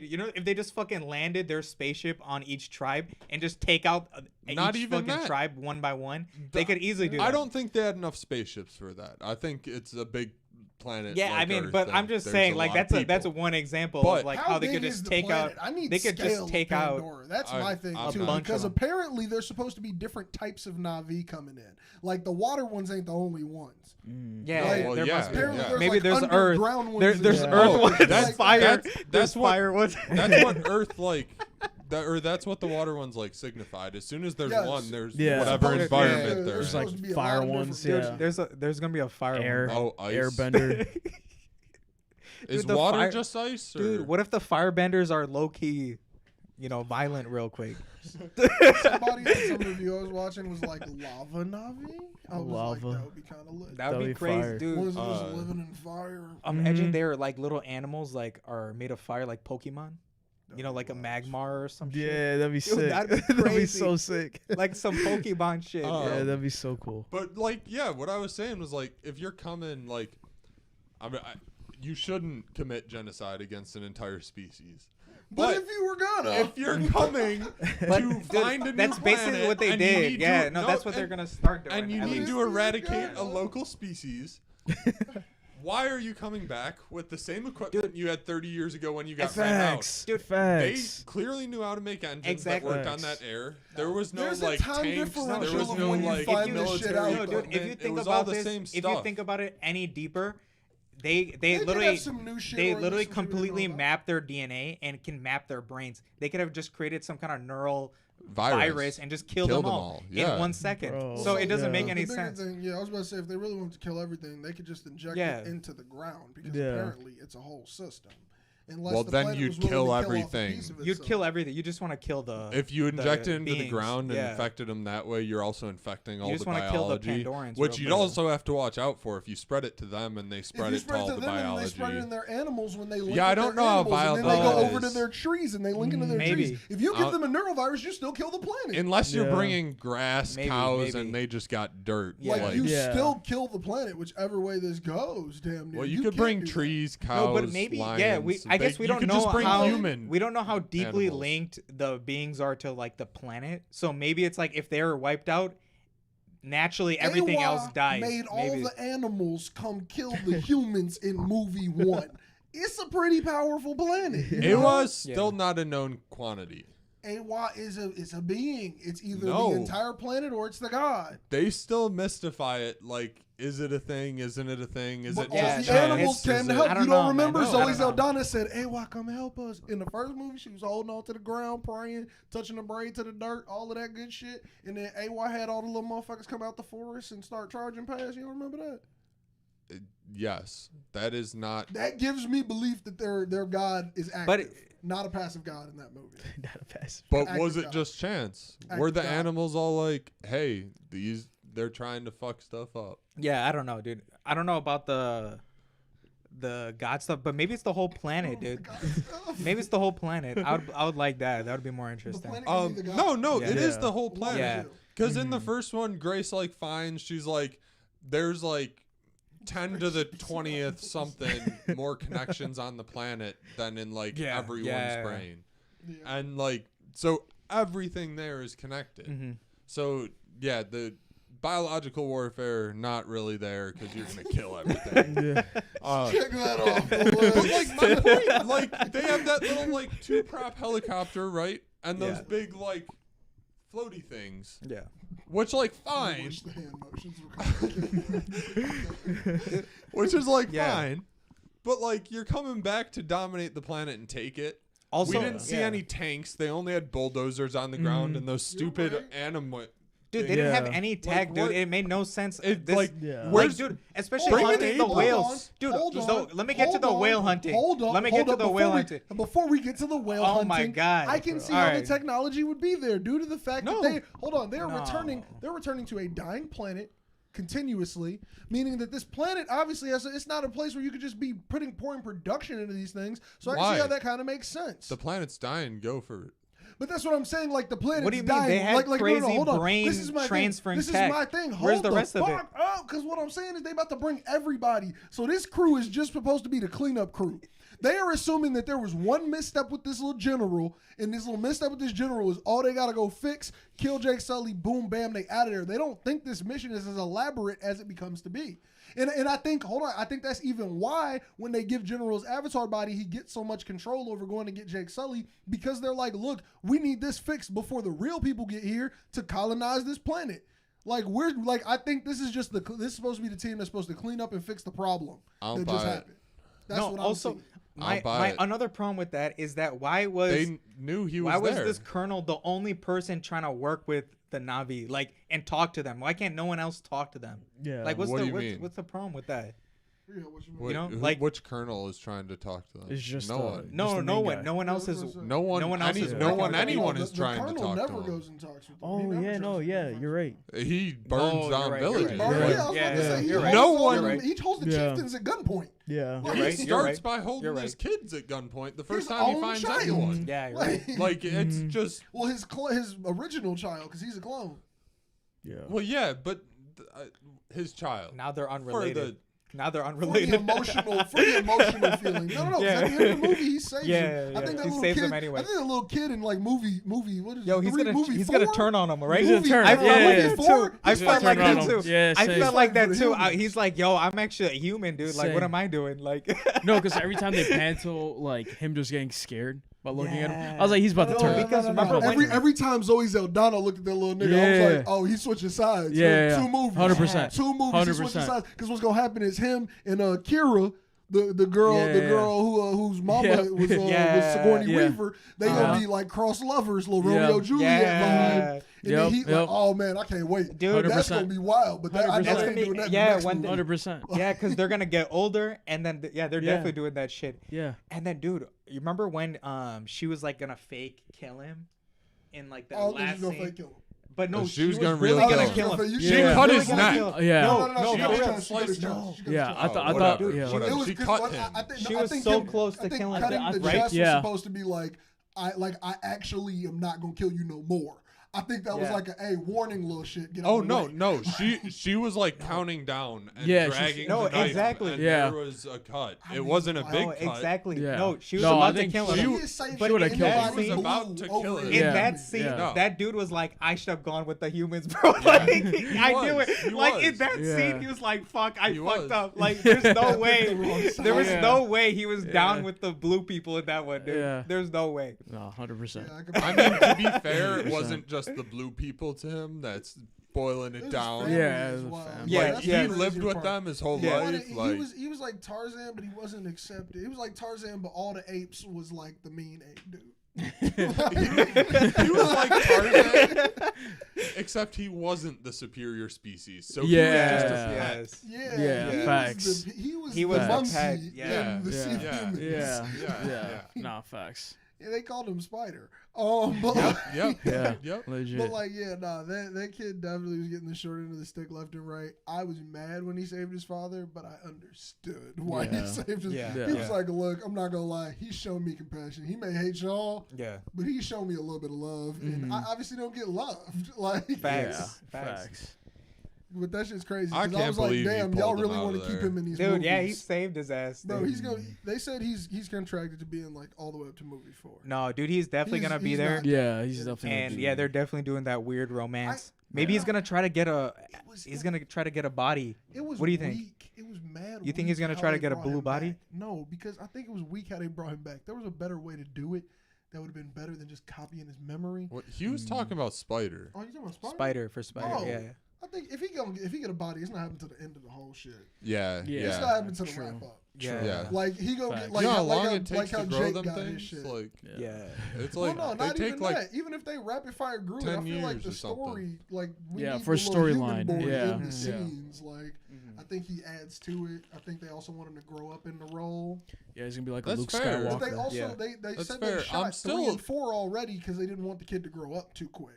just fucking landed their spaceship on each tribe and just take out Not each even fucking that. tribe one by one, they could easily do that. I don't think they had enough spaceships for that. I think it's a big planet. Yeah, like I mean, Earth but that I'm just there's saying, a like lot of that's people. one example But of like how they big could is just the take planet? out. I need They could scale just of take out Pandora. That's I- my thing I'm too, not- bunch because of 'em. apparently there's supposed to be different types of Navi coming in. Like the water ones ain't the only ones. Yeah, Like, well, there yeah, must be. Apparently yeah. Maybe like there's underground Earth. ones. There's and Earth shit. ones. Like, There's fire. that's There's what- fire ones. That's what Earth that's what the water ones like signified. As soon as there's Yes. one, there's Yeah. whatever Supposed- environment yeah, they're There's supposed in. like to be a fire lot of ones, different- yeah. There's gonna be a fire Air. one. Oh, ice. Airbender. Is Dude, the water fire- just ice? Or? Dude, what if the firebenders are low key, violent real quick? Somebody in some review I was watching was like lava Navi. I was Lava. like, that would be kind of lit. That would That'd be be crazy, fire. dude. Was it just living in fire? Imagine they're like little animals, like are made of fire, like Pokemon. Like a Magmar or some shit. Yeah, that'd be Dude, sick. that'd be That'd be crazy. so sick. Like some Pokemon shit. Oh. Yeah, that'd be so cool. But like, yeah, what I was saying was like, if you're coming, like, you shouldn't commit genocide against an entire species. But if you were gonna, if you're coming But to dude, find a new that's basically planet what they and you did. need Yeah, to- no, that's what they're and- gonna start doing. and you at need least. to eradicate guy. a local species. Why are you coming back with the same equipment you had 30 years ago when you got found out? Facts. Dude, They Facts. clearly knew how to make engines Exactly. that worked on that air. There was no There's a like time tanks. There differential was of no when you like find this military shit out, No, dude, equipment. if you It think was all about the this, same if stuff. you think about it any deeper, they could literally have some new shit they or literally this was really completely about. map their DNA and can map their brains. They could have just created some kind of neural Virus. and just killed them all yeah. in 1 second. Bro. So it doesn't Yeah. make any the bigger sense. thing, I was about to say, if they really wanted to kill everything, they could just inject Yeah. it into the ground because Yeah. apparently it's a whole system. Unless Well, the then planet you'd was willing kill to off a everything. piece of You'd itself. kill everything. You just want to kill the. If you inject it into the beings. ground and Yeah. infected them that way, you're also infecting all just the wanna kill the biology, Pandorans which real you'd quick. also have to watch out for if you spread it to them and they If spread you it to spread all to the them and biology. they spread it in their animals when they link Yeah, I with don't their know how animals, and then viable they go that over to is. their trees and they link into their Maybe. trees. If you give Uh, them a neurovirus, you still kill the planet. Unless you're Yeah. bringing grass, Maybe, cows, maybe. and they just got dirt. Yeah. like you Yeah. still kill the planet, whichever way this goes. Damn near. Well, you could can't bring do that. trees, cows, No, but maybe lions. yeah. I guess we you don't could know just bring how human. we don't know how deeply animals. linked the beings are to like the planet. So maybe it's like if they were wiped out, naturally everything AWA else dies. Made all maybe. the animals come kill the humans in movie 1. It's a pretty powerful planet. You It know? was still not a known quantity. AWA is a being. It's either No. the entire planet or it's the god. They still mystify it. Like, is it a thing? Isn't it a thing? Is it But Yeah, all just the no, animals it's- can Is it- help. I don't You know, don't man. remember No, I Zoe don't know. Saldana said, AWA, come help us. In the first movie, she was holding on to the ground, praying, touching the braid to the dirt, all of that good shit. And then AWA had all the little motherfuckers come out the forest and start charging past. You don't remember that? Yes, that is not. That gives me belief that their god is active. But not a passive god in that movie. Not a passive. But Active was it God. just chance? Active Were the God. animals all like, "Hey, they're trying to fuck stuff up"? Yeah, I don't know, dude. I don't know about the god stuff, but maybe it's the whole planet, dude. Maybe it's the whole planet. I would like that. That would be more interesting. planet can be the god. No, Yeah. it is Yeah. the whole planet. Yeah. Because in the first one, Grace like finds she's like, there's like 10 to the 20th something more connections on the planet than in like Yeah, everyone's yeah. brain, Yeah. and like so everything there is connected. Mhm. So yeah, the biological warfare not really there because you're gonna kill everything. Yeah. Check that off. But boy. like my point, like they have that little like 2-prop helicopter, right? And those Yeah. big like floaty things, Yeah. which like I fine, wish the hand motions were complicated. which is like Yeah. fine, but like you're coming back to dominate the planet and take it. Also, We didn't see yeah. any tanks. They only had bulldozers on the ground and those You're stupid right. animal. Dude, they didn't have Yeah. any tech, Like, dude. what- It made no sense. It, This- like, Yeah. like, where's dude, especially Bring an hunting the eagle. whales. Dude, hold so on, let me get to the hold whale on, hunting. Hold on. Let me hold get to on, the before whale we- hunting. Before we get to the whale Oh hunting, my God, I can bro. see All how right. the technology would be there due to the fact No. that they're No. returning to a dying planet continuously, meaning that this planet obviously it's not a place where you could just be pouring production into these things. So I can see how that kind of makes sense. The planet's dying. Go for it. But that's what I'm saying. Like the planet's What do you mean? dying. They had crazy crazy brain This is my transferring thing. This tech. is my thing. Where's Hold the rest of it? up, because what I'm saying is they about to bring everybody. So this crew is just supposed to be the cleanup crew. They are assuming that there was one misstep with this little general, and this little misstep with this general is all they gotta go fix, kill Jake Sully, boom, bam, they out of there. They don't think this mission is as elaborate as it becomes to be. And I think, I think that's even why when they give General's avatar body, he gets so much control over going to get Jake Sully, because they're like, look, we need this fixed before the real people get here to colonize this planet. Like I think this is just this is supposed to be the team that's supposed to clean up and fix the problem that just happened. That's what I'm saying. My another problem with that is that why was they knew he was there? This colonel the only person trying to work with the Navi, like, and talk to them? Why can't no one else talk to them? Yeah. Like, What do you mean? what's the problem with that? Yeah, what you mean? Wait, You know, like- which colonel is trying to talk to them? It's just no one. No, the no main one. guy. No one else is. No one. No one else is No working one. with them. Anyone The is trying to colonel talk never to him. goes and talks with them. Oh yeah, no, yeah, you're right. He burns you're down right, you're villages. right, Yeah, you're right. I was about to Yeah, say, you're right. No holds all one- them- You're right. He holds the Yeah. chieftains at gunpoint. Yeah. Like, You're He right, starts by holding You're his kids at gunpoint the first His time he own finds child. anyone. Yeah, you're right. Like it's just Well, his original child, because he's a clone. Yeah. well, yeah, but his child. Now they're For unrelated. Now they're For the unrelated. emotional feeling. No. 'Cause Yeah. at the end of the movie, he saves Yeah, him. I yeah. think that He little saves kid. him anyway. I think that little kid in like movie. What is Yo, it? he's movie gonna four? turn on him, right? He's gonna turn. I Yeah, felt like yeah. that too. I He's felt gonna like turn that on too. him. Yeah, I same. felt like that For too. humans. He's like, yo, I'm actually a human, dude. Like, what Same. am I doing? Like, No, because every time they pan to like him just getting scared by looking at him, Yeah. I was like, he's about to No, turn. because remember when- every time Zoe Zeldana looked at that little nigga, I was like, oh, he's switching sides. Yeah, Two movies. 100%. Two movies. He's switching 100%. sides. Because what's gonna happen is him and Kira. The girl whose mama Yeah. was Yeah. Sigourney Yeah. Weaver, they gonna be like cross lovers, little Yeah. Romeo Juliet vibe. And then he Yep. like, oh man, I can't wait. Dude, that's 100%. gonna be wild. But that, I know 100%. they ain't doing that. in the Yeah, next when movie. 100%. yeah, because they're gonna get older, and then they're Yeah. definitely doing that shit. Yeah. And then, dude, you remember when she was like gonna fake kill him in like the Oh, last she's gonna scene? fake kill him. But no, Oh, she was gonna really really gonna kill kill him. him. You- She Yeah. cut Really his gonna neck. kill him. Yeah. No, No, she for got his real. chest. She got his chest. She got his Yeah, chest. I thought. whatever, Yeah. whatever. It was She 'cause cut what- him. I think, She I was think so him- close to I think killing cutting him, the right? chest was Yeah. supposed to be like, I actually am not gonna kill you no more. I think that was Yeah. like a warning little shit. Get out Oh the no, way. no, she was like counting down and Yeah, she's- dragging No, the knife, exactly. and Yeah. there was a cut. I It mean, wasn't a wow. big No, cut. exactly. Yeah. No, she was No, I about to think kill she him. He is saying She would've that killed him. nobody She was about blew to over kill him. him. In Yeah. that scene, Yeah. that dude was like, I should have gone with the humans, bro. Like, I knew was. it. He Like, in was. that Yeah. scene, he was like, fuck, I He fucked was. up. Like, there's no way. There was Yeah. no way he was down Yeah. with the blue people in that one, dude. Yeah. There's no way. No, 100%. Yeah, I could- I mean, to be fair, it 100%. wasn't just the blue people to him. That's boiling His it down. family Yeah, is it was wild. family. Yeah, That's he the yeah. lived crazier with part. them his whole Yeah. life. He Like was like Tarzan, but he wasn't accepted. He was like Tarzan, but all the apes was like the mean ape dude. he was like Tarzan, except he wasn't the superior species. So he Yeah. was just a pet. Yes. Yeah, Yeah, he facts. Was he was He the was the monkey pet, yeah. in the Yeah. sea of Yeah. humans. Yeah. Yeah, Yeah. yeah. Nah, facts. Yeah, they called him Spider. But Yep. Yeah. Yep. Legit. But like, yeah, nah, that kid definitely was getting the short end of the stick left and right. I was mad when he saved his father, but I understood why Yeah. he saved his. Yeah. He Yeah. was like, look, I'm not gonna lie, he showed me compassion. He may hate y'all, Yeah. but he showed me a little bit of love, and I obviously don't get loved. Like, Facts. Yeah. Facts. Facts. but that shit's crazy. I 'cause can't was like, believe you damn, y'all pulled him really out want of to keep there. him in these Dude, movies. yeah, he saved his ass. Bro, dude. he's gonna. They said he's contracted to be in like all the way up to movie 4. No, dude, he's definitely He's- gonna be he's there. not- Yeah, he's definitely. And yeah, they're definitely doing that weird romance. I- Maybe he's gonna try to get a. was- He's gonna try to get a body. It was What do you think? weak. It was mad. You think he's weak gonna how try to they get a brought blue him body? back. No, because I think it was weak how they brought him back. There was a better way to do it that would have been better than just copying his memory. What, he was talking about Spider. Oh, you talking about Spider? Spider for Spider. No. Yeah. I think if he get a body, it's not happening to the end of the whole shit. Yeah. Yeah. It's not Yeah. happening to the True. wrap up. Yeah. Yeah. Like he gonna Facts. get like You know how how, long like it how, like takes how to grow Jake them got his things? shit. Like Yeah. it's Well, like no, they not take even like that. Even if they rapid fire grew it, 10 I feel like years the or something. story, like we Yeah, need for the little human storyline, boy yeah. in the Yeah. scenes. Like I think he adds to it. I think they also want him to grow up in the role. Yeah, he's gonna be like a That's Luke fair. But they Skywalker. also Yeah. they That's said fair. they shot I'm 3 still- and 4 already because they didn't want the kid to grow up too quick.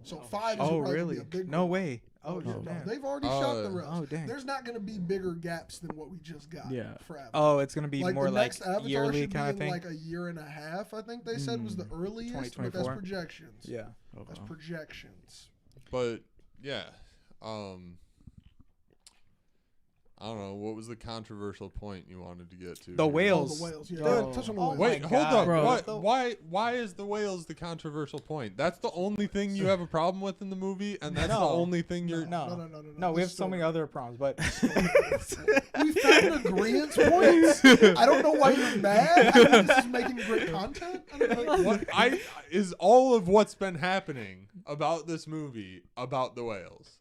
So 5 is Oh, probably really? a big No one. way. Oh, yeah, damn. no, they've already shot the rest. Oh, dang. There's not going to be bigger gaps than what we just got. Yeah. For Avatar. Oh, it's gonna be like more the like next Avatar yearly should kind be of in thing. like a year and a half. I think they said was the earliest, but that's 2024? projections. Yeah. That's projections. But yeah, I don't know. What was the controversial point you wanted to get to? The here? whales. Oh, the whales. Yeah, Bro. touch on the Oh, whales. Wait, my hold God, up. bro. What? Why is the whales the controversial point? That's the only thing you have a problem with in the movie, and that's the No. only thing you're. No. No. No, we The have so many story. other problems, but We found agreement points. I don't know why you're mad. I think this is making great content. I don't know. What is all of what's been happening about this movie about the whales?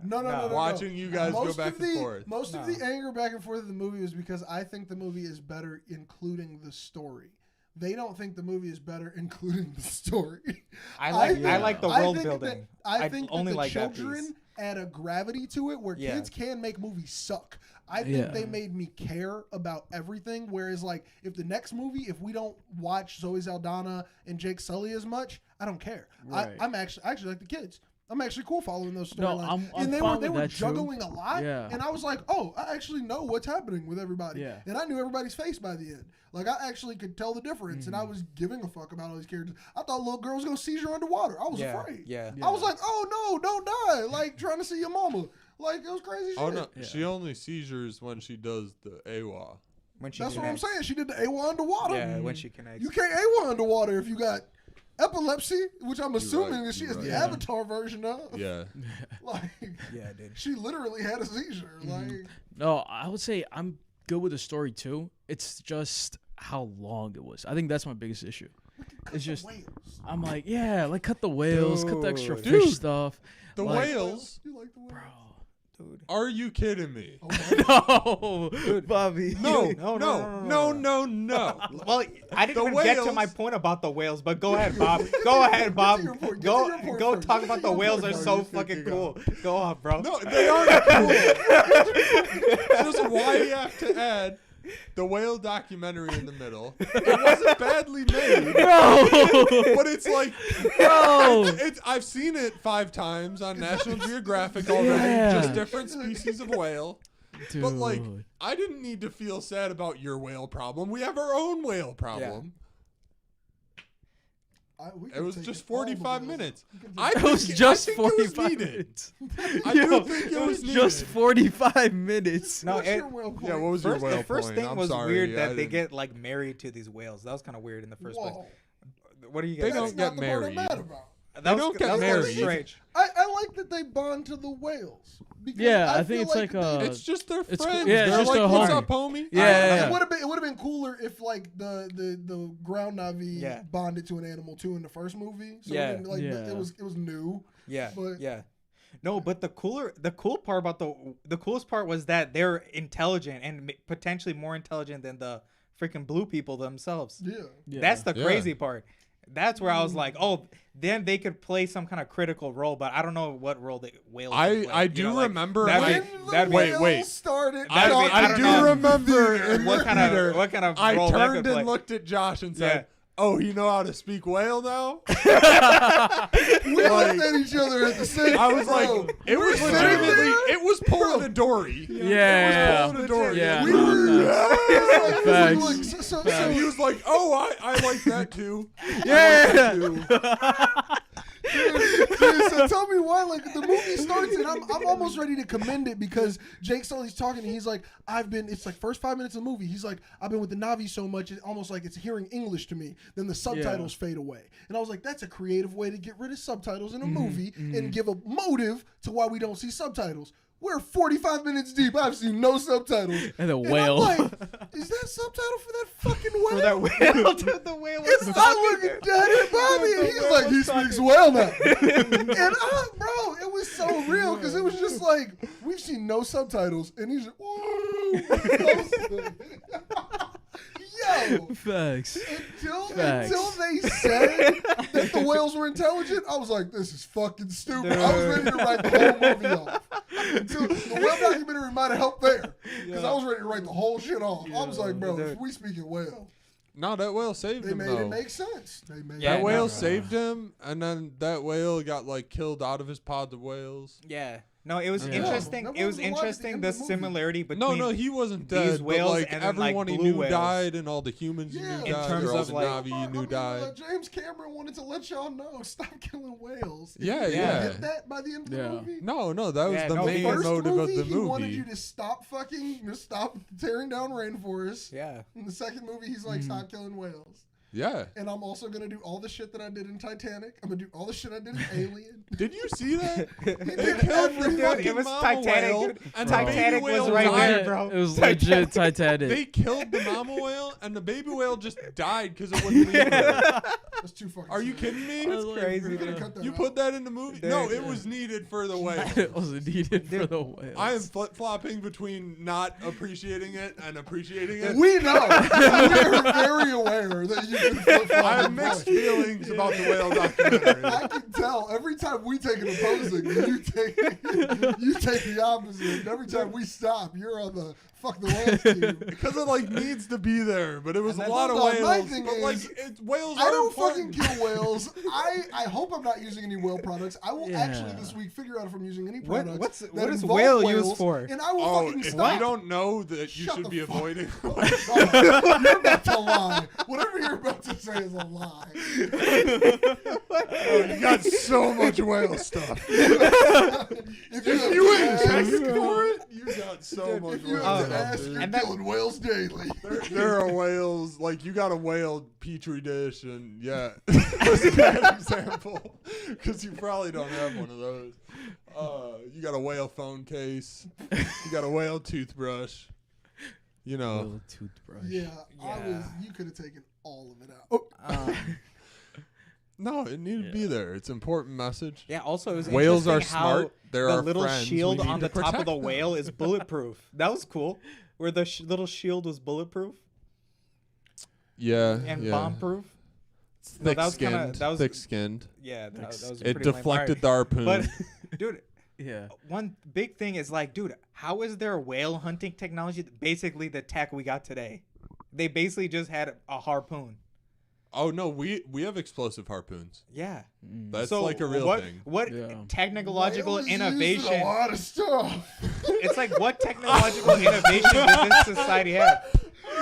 No. Watching you guys go Most back of and forth. Most of the anger back and forth of the movie was because I think the movie is better including the story. They don't think the movie is better including the story. I like the world think building. I think only that the like that children piece. add a gravity to it where Yeah. kids can make movies suck. I think Yeah. they made me care about everything. Whereas, like, if the next movie, if we don't watch Zoe Saldana and Jake Sully as much, I don't care. Right. I actually like the kids. I'm actually cool following those No, storylines. I'm And they fine were with that too. juggling a lot. Yeah. And I was like, oh, I actually know what's happening with everybody. Yeah. And I knew everybody's face by the end. Like, I actually could tell the difference. And I Mm-hmm. was giving a fuck about all these characters. I thought little girl was going to seizure underwater. I was Yeah, afraid. yeah. I was like, oh, no, don't die. Like, trying to see your mama. Like, it was crazy shit. Oh no, Yeah. she only seizures when she does the AWA. When she That's what I'm connects. saying. She did the AWA underwater. Yeah, when she connects. You can't AWA underwater if you got epilepsy, which I'm assuming right, that she you're is right. the Yeah. Avatar version of. Yeah. Like, Yeah, dude. she literally had a seizure. Like, No, I would say I'm good with the story too. It's just how long it was. I think that's my biggest issue. It's just whales. I'm like, yeah, like cut the whales, cut the extra Dude. fish stuff. The Like- whales? You like the whales? Bro. Dude. Are you kidding me? No, Bobby. No, no. Well, I didn't The even get to whales- my point about the whales, but go ahead, Bob. Go ahead, Bob. Get to your point. Get Go to your point go first. talk Get about to the your whales point are first. so Get fucking going. cool. Go on, bro. No, they aren't cool. Just why you have to add the whale documentary in the middle. It wasn't badly made, Bro. but it's like, Bro. I've seen it 5 times on National Geographic already, Yeah. just different species of whale. Dude. But like, I didn't need to feel sad about your whale problem. We have our own whale problem. We It could was take just all the 45 whales. minutes. We could I take- it was think- just I think it was 45 needed. minutes. I Yo, do think it was needed. just 45 minutes. No, What's it- your whale point? Yeah, what was your First, whale the first point? thing I'm was sorry, weird I that they didn't- get like married to these whales. That was kind of weird in the first place. Whoa. What do you They guys? don't think? That's get not the part I'm married. mad about. That was, don't that get was kinda married. strange. I like that they bond to the whales. Because Yeah, I feel think it's like they- It's just their It's friends. cool. Yeah, it's They're just like, a what's homie. up, homie? Yeah. It would have been cooler if like the ground Navi Yeah. bonded to an animal too in the first movie. So Yeah. it, didn't, like, Yeah. it was new. Yeah, But- yeah. No, but the cool part about the coolest part was that they're intelligent and potentially more intelligent than the freaking blue people themselves. Yeah. Yeah. That's the Yeah. crazy part. That's where I was like, oh, then they could play some kind of critical role, but I don't know what role the whales. would play. I You do know, like, remember. that'd When be- the that'd be- whales wait. started, That'd be- I I don't do know. remember in what the kind theater, of I role that turned could play. and looked at Josh and said, "Oh, you know how to speak whale now?" we looked at each other at the same. I was like, Bro, it was we're legitimately, sitting there. it was pulling a Dory. Yeah. It was pulling a Dory. Yeah. We were Facts. like, so And he was like, "Oh, I like that too." Yeah. Dude, so tell me why, like, the movie starts and I'm almost ready to commend it because Jake Sully's talking and he's like, it's like first 5 minutes of the movie. He's like, I've been with the Navi so much, it's almost like it's hearing English to me. Then the subtitles fade away. And I was like, that's a creative way to get rid of subtitles in a movie and give a motive to why we don't see subtitles. We're 45 minutes deep. I've seen no subtitles. And a I'm whale. like, is that subtitle for that fucking whale? For that whale, the whale was And I look at Daddy and Bobby, and he's like, he speaks well now. And bro, it was so real because it was just like, we've seen no subtitles, and he's like, woo. Yo, Facts. until Facts. they said that the whales were intelligent, I was like, this is fucking stupid. I was ready to write the whole movie off. Until the whale documentary might have helped there, because I was ready to write the whole shit off. I was like, bro, if we speak it well. No, that whale saved They him made though. it make sense. They made Yeah, That whale no. saved him, and then that whale got like killed out of his pod of whales. Yeah. No, it was Yeah. interesting. No, that it was was alive at the interesting end the of the movie. similarity between No, he wasn't these dead. whales but like and then, like, everyone he blue knew whales. died, and all the humans he Yeah. knew In died, terms or all of, the like- Navi he knew died. James Cameron wanted to let y'all know, stop killing whales. Yeah, You yeah. get that by the end of the Yeah. movie? No, that was Yeah, the no, main First motive movie, of the he wanted you movie. to stop tearing down rainforests. Yeah. In the second movie, he's like, stop killing whales. Yeah. And I'm also gonna do all the shit that I did in Titanic. I'm gonna do all the shit I did in Alien. Did you see that? He They did killed the everything. fucking It was mama Titanic, whale, dude. and Titanic the baby was whale right died. there, bro. It was legit Titanic. They killed the mama whale, and the baby whale just died because it wouldn't leave her. That's too fucking. Are you serious. kidding me? That's crazy. We're gonna dude. cut that You out. put that in the movie? Dude, No, it yeah. was needed for the whale. It wasn't needed for the whales. I am flip-flopping between not appreciating it and appreciating it. We know. We are very aware that you can flip flop. I have mixed feelings about the whale documentary. I can tell every time we take an opposing, you take the opposite. And every time we stop, you're on the fuck the whales team. Because it like needs to be there, but it was And a then- lot of Hold on, my whales. thing But like is, whales I are don't important. fucking kill whales. I hope I'm not using any whale products. I will Yeah. actually this week figure out if I'm using any What- products. what's- that what is involve whale whales, used for? And I will Oh, fucking if stop. you don't know that you Shut should the be fuck avoiding. Oh, you're about to lie. Whatever you're about to say is a lie. Oh, you got so much whale stuff. If If you have ain't to checking ask- for it, you got so much if you whale have to stuff. ask, dude. you're And that- killing whales daily. There are whales, like you got a whale petri dish, and yeah, that's a bad example because you probably don't have one of those. You got a whale phone case, you got a whale toothbrush, you know. Little toothbrush. Yeah, Yeah. you could have taken all of it out. Oh, No, it needed to be there. It's an important message. Yeah. Also, it was Whales are interesting how smart. They're the our little friends. shield We need on to the top of protect the them. whale is bulletproof. That was cool. Where the little shield was bulletproof Yeah, and yeah. bomb-proof. No, that was kinda- that was- thick-skinned. Yeah, that was. It pretty lame. deflected Alright. the harpoon. But, dude, Yeah. one big thing is like, dude, how is there whale hunting technology? Basically, the tech we got today. They basically just had a harpoon. Oh no, we have explosive harpoons. Yeah. That's So like a real what, thing. What Yeah. technological whale is used in innovation? A lot of stuff. It's like, what technological innovation does this society have?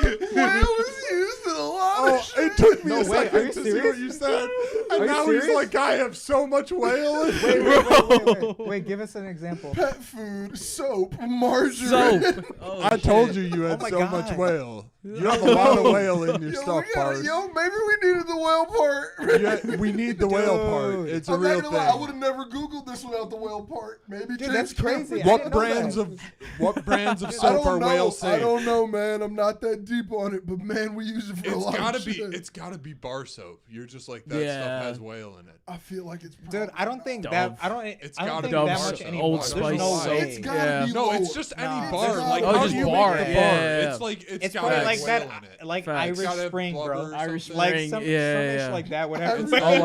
Whale is used in a lot Oh, of shit. it took me No a way, are second you to see serious? what you said, and Are you now he's serious? like, "I have so much whale." Wait, give us an example. Pet food, soap, margarine. Soap. Oh, I told you you had my so God. much whale. You have a lot of whale in your Yo, stuff, part. maybe we needed the whale part. Yeah, we need the whale part. Dude. It's a I'm real not gonna lie, I would thing. have never Googled this without the whale part. Maybe Dude, James that's crazy. Cameron- I didn't know What brands of I soap are don't know. whale I safe? don't know, man. I'm not that deep on it, but man, we use it for a It's lot gotta of be. shit. It's gotta be bar soap. You're just like that Yeah. stuff has whale in it. I feel like it's Dude, probably I don't think Dove. that. I don't. It's I don't gotta think be that Dove, much Old anymore. Spice There's no soap. way. It's gotta Yeah. be No, lower. it's just any No, bar. there's Like no- how Oh, do just you bar, make a yeah, bar? yeah. It's like it's It's got probably to like have that, whale in it. like Facts. Irish Gotta have Spring, blubber bro. or Irish something. Like Spring, some yeah, ish yeah. like that. Whatever. Every- I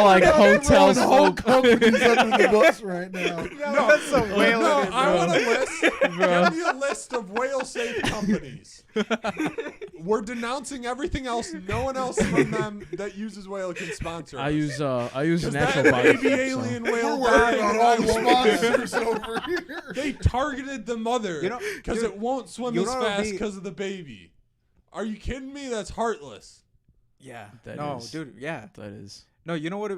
like hotel Throwing whole soap. companies under the bus right now. No, that's a whale No, in it, I bro. want a list. Give me a list of whale-safe companies. We're denouncing everything else. No one else from them that uses whale can sponsor I us. use Because natural that body. baby soap, so. alien We're whale worried about all the died. sponsors over here. They targeted the mother You know, because dude, it won't swim you as know what would fast be- because of the baby. Are you kidding me? That's heartless. Yeah. That No, is- dude. Yeah. That is. No, you know what?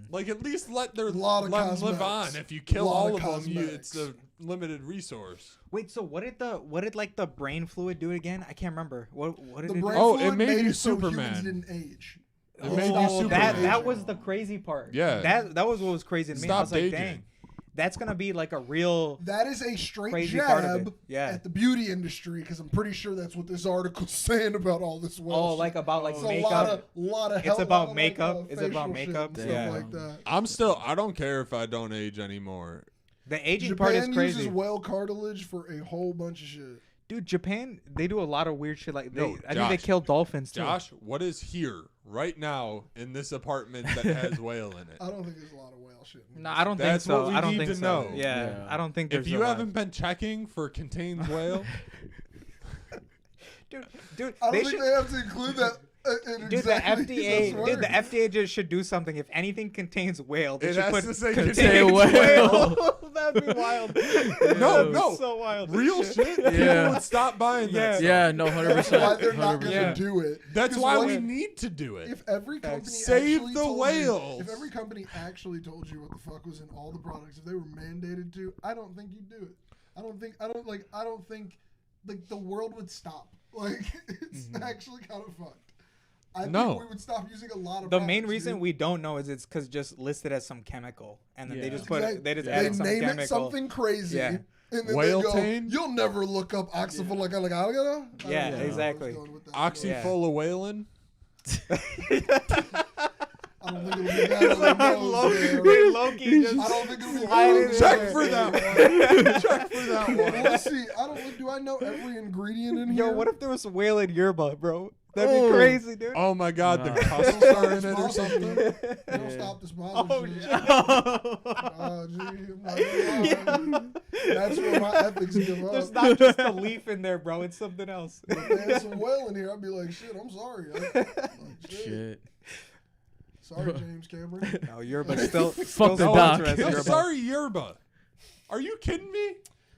Like at least let their Lot of let them live cosmetics. on. If you kill Lot all of of them, cosmetics. Oh, it's a limited resource. Wait. So what did like the brain fluid do again? I can't remember. What did The it do? brain Oh, it fluid made you it so Superman. humans didn't age. It made you Oh, that Superman. was the crazy part. Yeah. That was what was crazy to me. I Stop was like, aging. dang, that's gonna be like a real. That is a straight Crazy part of jab it. Yeah. at the beauty industry because I'm pretty sure that's what this article's saying about all this. Oh, like about like it's makeup. a lot of It's hell, about lot of, makeup. It's facial about shit makeup. and stuff Yeah. like that. I don't care if I don't age anymore. The aging part is Japan crazy. uses whale cartilage for a whole bunch of shit. Dude, Japan, they do a lot of weird shit. Like they, Yo, I think they Josh. kill dolphins too. Josh, what is here right now in this apartment that has whale in it? I don't think there's a lot of whale shit. in No, this. I don't That's think so. what we I don't need think to so. know. Yeah, Yeah. I don't think there's. If you a lot. haven't been checking for contains whale, Dude, I they don't think should. they have to include that. Dude, the FDA just should do something. If anything contains whale, they It should has put to say contains contain whale. That'd be wild. No, so wild. real shit. Yeah. People would stop buying that. stuff. Yeah, no, 100%. That's why they're not 100%. going Yeah. to do it. That's 'Cause why what we if- need to do it. If every company Save actually the told whales. You, if every company actually told you what the fuck was in all the products, if they were mandated to, I don't think you'd do it. I don't think like the world would stop. Like it's actually kind of fucked. I think we would stop using a lot of The products, main reason dude. we don't know is it's because just listed as some chemical, and then they Yeah. just put They- they just they added some name chemical. it something crazy. Yeah. And then Whale they go, tane? you'll never look up oxyphilogallagala. Yeah, exactly. Oxy Yeah. full of whaling. I don't think it'll be that. Loki just I don't think it'll be slide that. it Check in for there. that one. Check for that Well, one. let's see. Do I know every ingredient in here? Yo, what if there was whale in yerba, bro? That'd be Oh. crazy, dude. Oh my God, the Nah. cusps are in it or something. Don't stop the sponsorship. Oh, Oh, gee, I'm not gonna lie. That's where my ethics give up. There's not just a leaf in there, bro. It's something else. If they had some whale in here, I'd be like, shit, I'm sorry. Shit. Sorry, James Cameron. No, yerba still. Fuck the still doc. interesting, Yo, yerba. sorry, yerba. Are you kidding me?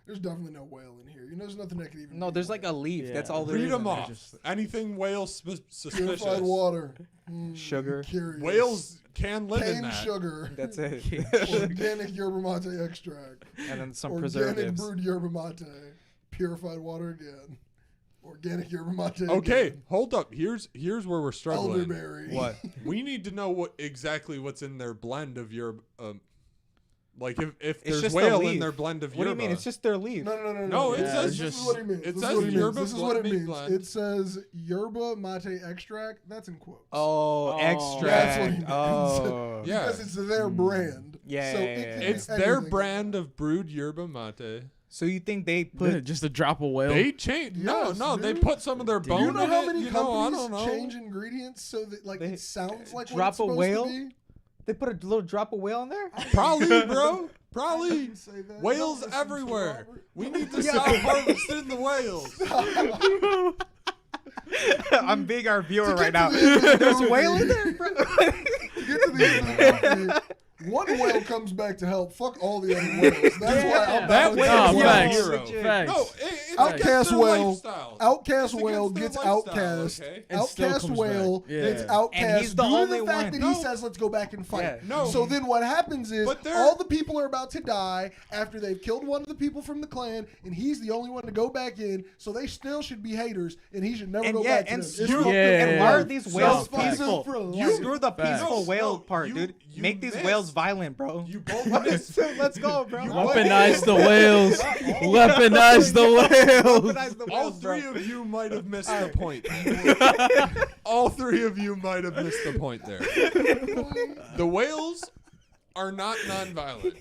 There's definitely no whale in here. You know, there's nothing that could even. No, be there's like a whale. leaf. Yeah. That's all there Read is. them in there. off. Anything whale suspicious. Purified water. Sugar. Curious. Whales can live in Cane that. sugar. That's it. Organic yerba mate extract. And then some Organic preservatives. brewed yerba mate. Purified water again. Organic yerba mate. Okay, again. hold up. Here's where we're struggling. Elderberry. What? We need to know what's in their blend of your like if there's just a whale in leaf. their blend of What do you yerba. mean? It's just their leaf. No. No, it Yeah, says it's This just- is what he means. it This says is what he means. yerba This is what it meat means. blend. It says yerba mate extract. That's in quotes. Oh, Oh. extract. That's what he means. Oh. Yeah. Because it's their brand. Yeah, So yeah, it yeah, can yeah. be It's their anything. brand of brewed yerba mate. So you think they Put put? just a drop of whale. They change. Yes, No, they dude. put some of their Do bone you know in how it. many You know, I companies don't know. change ingredients so that like They it sounds like what drop it's a supposed whale? to be? They put a little drop of whale in there? Probably, bro. I Probably. didn't say that. Whales Don't listen to everywhere. Robert. We need to stop harvesting the whales. I'm being our viewer To right get now. to the end of the There's movie. whale in there, bro. To get to the end of the movie, one whale comes back to help. Fuck all the other whales. That's why I'm That not whale Nah, is Yeah, a facts. hero. legit. Facts. No, it's Outcast against their whale. lifestyle. Outcast It's whale against their gets lifestyle, outcast. okay? And still Outcast comes whale back. Yeah. gets And outcast. he's the due to only the fact one. that No. he says, "Let's go back and fight." Yeah. No. So then what happens is But they're- all the people are about to die after they've killed one of the people from the clan, and he's the only one to go back in. So they still should be haters, and he should never And go yeah, back to and them. It's screw, fucked up. and why are Yeah. these So whales facts. peaceful? For life. You screw the Facts. peaceful No, whale no, part, you- dude. you Make these missed. whales violent, bro. You both missed. Let's go, bro. Weaponize the whales. Weaponize the whales. Weaponize the All whales, bro. three of you might have missed the point. All three of you might have missed the point there. The whales are not nonviolent.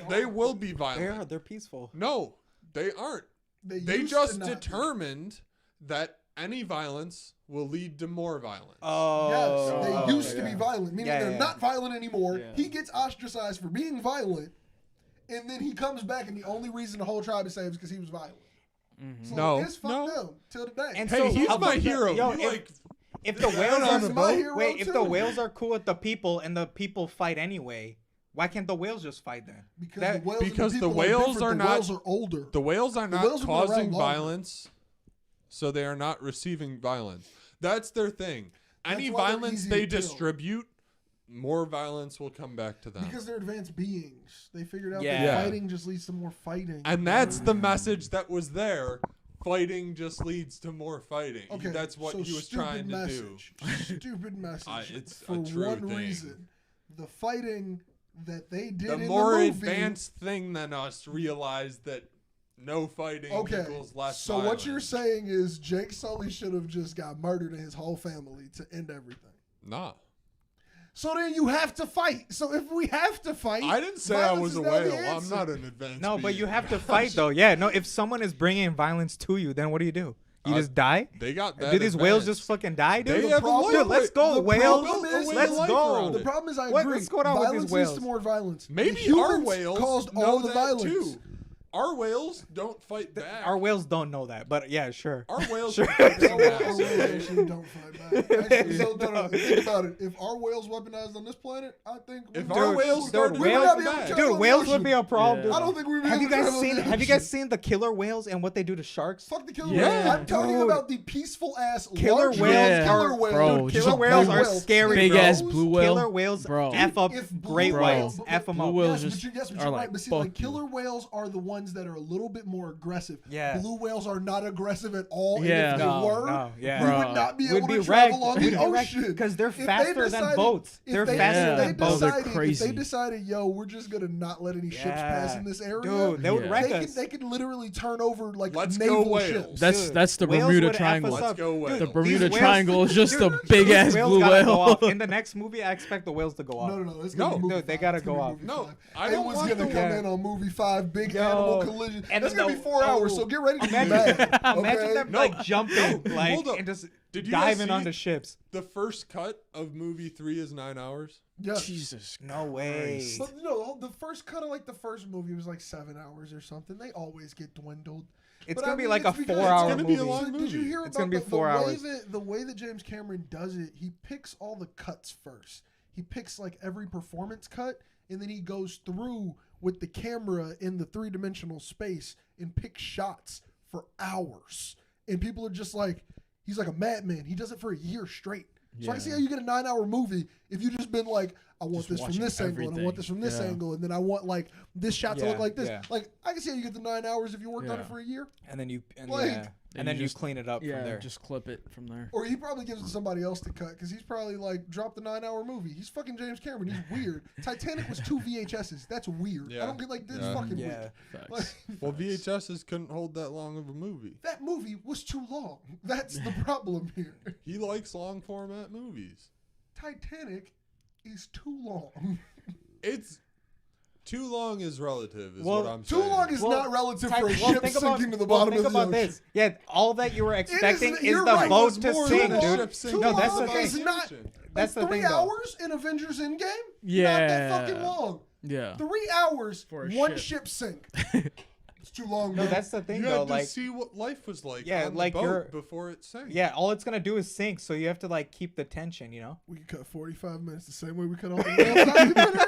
They will be They are. violent. They're peaceful. No, they aren't. They used just to not be. determined that any violence will lead to more violence. Oh. Yes, they used to be violent, meaning Yeah, they're yeah. not violent anymore. Yeah. He gets ostracized for being violent, and then he comes back, and the only reason the whole tribe is saved is because he was violent. So No, it's fucked no. them till today. And Hey, so he's how my about hero. Yo, You like if the whales on are the my boat? hero wait, if the too. whales are cool with the people and the people fight anyway, why can't the whales just fight then? because that- the whales, and because the people whales different. are the not- whales are older. The whales are not whales have been around causing longer. violence, so they are not receiving violence. That's their thing. Any That's why they're violence easy they to kill. distribute, more violence will come back to them. Because they're advanced beings. They figured out Yeah. that fighting just leads to more fighting. And that's the message that was there. Fighting just leads to more fighting. Okay, That's what so he was stupid trying to message. Stupid message. It's for a true one thing. reason. The fighting that they did do. in The more the movie, advanced thing than us realized that no fighting Okay, equals less so violence. what you're saying is Jake Sully should have just got murdered and his whole family to end everything. Nah. So then you have to fight. So if we have to fight, I didn't say I violence was is a now the whale. I'm answer. not an advanced No, but being. you have to fight though. Yeah, no. If someone is bringing violence to you, then what do? You just die? They got that. Do these whales advanced. just fucking die, dude? They have a problem- life Dude, let's rate. go, the whales. problem is- Let's life go. around The it. problem is, I What- agree. what's going on with these violence whales? leads to more violence. Maybe The our humans whales caused know all the that violence. too. Our whales don't fight back. Our whales don't know that, but yeah, sure. Our whales Sure. can kick some Our ass. whales actually don't fight back. Actually, so, no, think about it. If our whales weaponized on this planet, I think If our whales start doing whales- that would not be able to back, travel Dude, on the whales would ocean. be a problem. Yeah. dude. I don't think we'd be Have able you to guys travel on seen? the Have you ocean. guys seen the killer whales and what they do to sharks? Fuck the killer Yeah. whales. I'm talking Dude. about the peaceful ass Killer large whales killer are- whales. bro, Dude, just Killer whales blue are whales. scary, Big bro. ass blue whale. Killer whales Bro. f up If blue great Bro. whites. but- F them blue up. whales Yes, just but are you're like, right. But see, fuck like you. killer whales are the ones that are a little bit more aggressive. Yeah. Blue whales are not aggressive at all. Yeah. And if they were, No, yeah. we Bro. would not be We'd able be to wrecked. travel on We'd the be wrecked ocean. 'cause they're If they faster than decided- boats. if They're they- faster if than they boats. They're decided- If crazy. they decided, yo, we're just gonna not let any ships pass in this area, Dude, they would Yeah. wreck they us. could, they could literally turn over like Let's go naval whales. ships. That's the Whales Bermuda would F us Triangle. up. Let's go Dude, whales. The These Bermuda whales- Triangle is just Dude, a big these ass whales blue gotta go whale. off. In the next movie, I expect the whales to go off. No, it's gonna No. be movie Dude, they five. gotta It's gonna go be off. movie No, five. I It don't was want gonna the- come Yeah. in on movie 5, big Yo. animal collision. And It's then gonna be the- 4 hours, oh. so get ready to be Imagine, mad. imagine okay? them No, like jumping, no, like hold up. and just Did you guys diving see onto ships. the first cut of movie 3 is 9 hours? Yeah. Jesus. No way. Christ. But no, the first cut of like the first movie was like 7 hours or something. They always get dwindled. It's But gonna I be mean, like a it's because- 4-hour It's gonna movie. be a long So did you movie. hear It's about gonna be 4 hours. the way that James Cameron does it? He picks all the cuts first. He picks like every performance cut, and then he goes through with the camera in the 3-dimensional space and picks shots for hours. And people are just like, he's like a madman. He does it for a year straight. So I can see Yeah. how you get a 9-hour movie if you just been like, I want Just this from watching this angle, and I want everything. this from this Yeah. angle, and then I want like this shot to Yeah, look like this. yeah. Like I can see how you get the 9 hours if you worked on Yeah. it for a year. And then you Like- and then you just- clean it up from Yeah, there. just clip it from there. Or he probably gives it to somebody else to cut because he's probably like dropped the 9-hour movie. He's fucking James Cameron. He's weird. Titanic was 2 VHSs. That's weird. I Yeah. don't get like this. Yeah. Fucking yeah. weird. Facts. Like, Well, VHSs couldn't hold that long of a movie. that movie was too long. That's the problem here. He likes long format movies. Titanic is too long. It's too long is relative, is Well, what I'm Too saying. long is not relative for a Well, ship think sinking about, to the bottom think of the about ocean. this. Yeah, all that you were expecting is you're the right, boat was to more sink, than a dude. ship sinking. No, that's the long thing. is not. That's the 3 thing, though. hours in Avengers Endgame? Yeah. Not that fucking long. Yeah. 3 hours, For a one ship. ship sink. It's too long, No, man. that's the thing, You though. had to Like, see what life was like Yeah, on like the you're- boat before it sank. yeah, all it's gonna do is sink, so you have to like keep the tension, you know. We can cut 45 minutes the same way we cut off the whale documentary.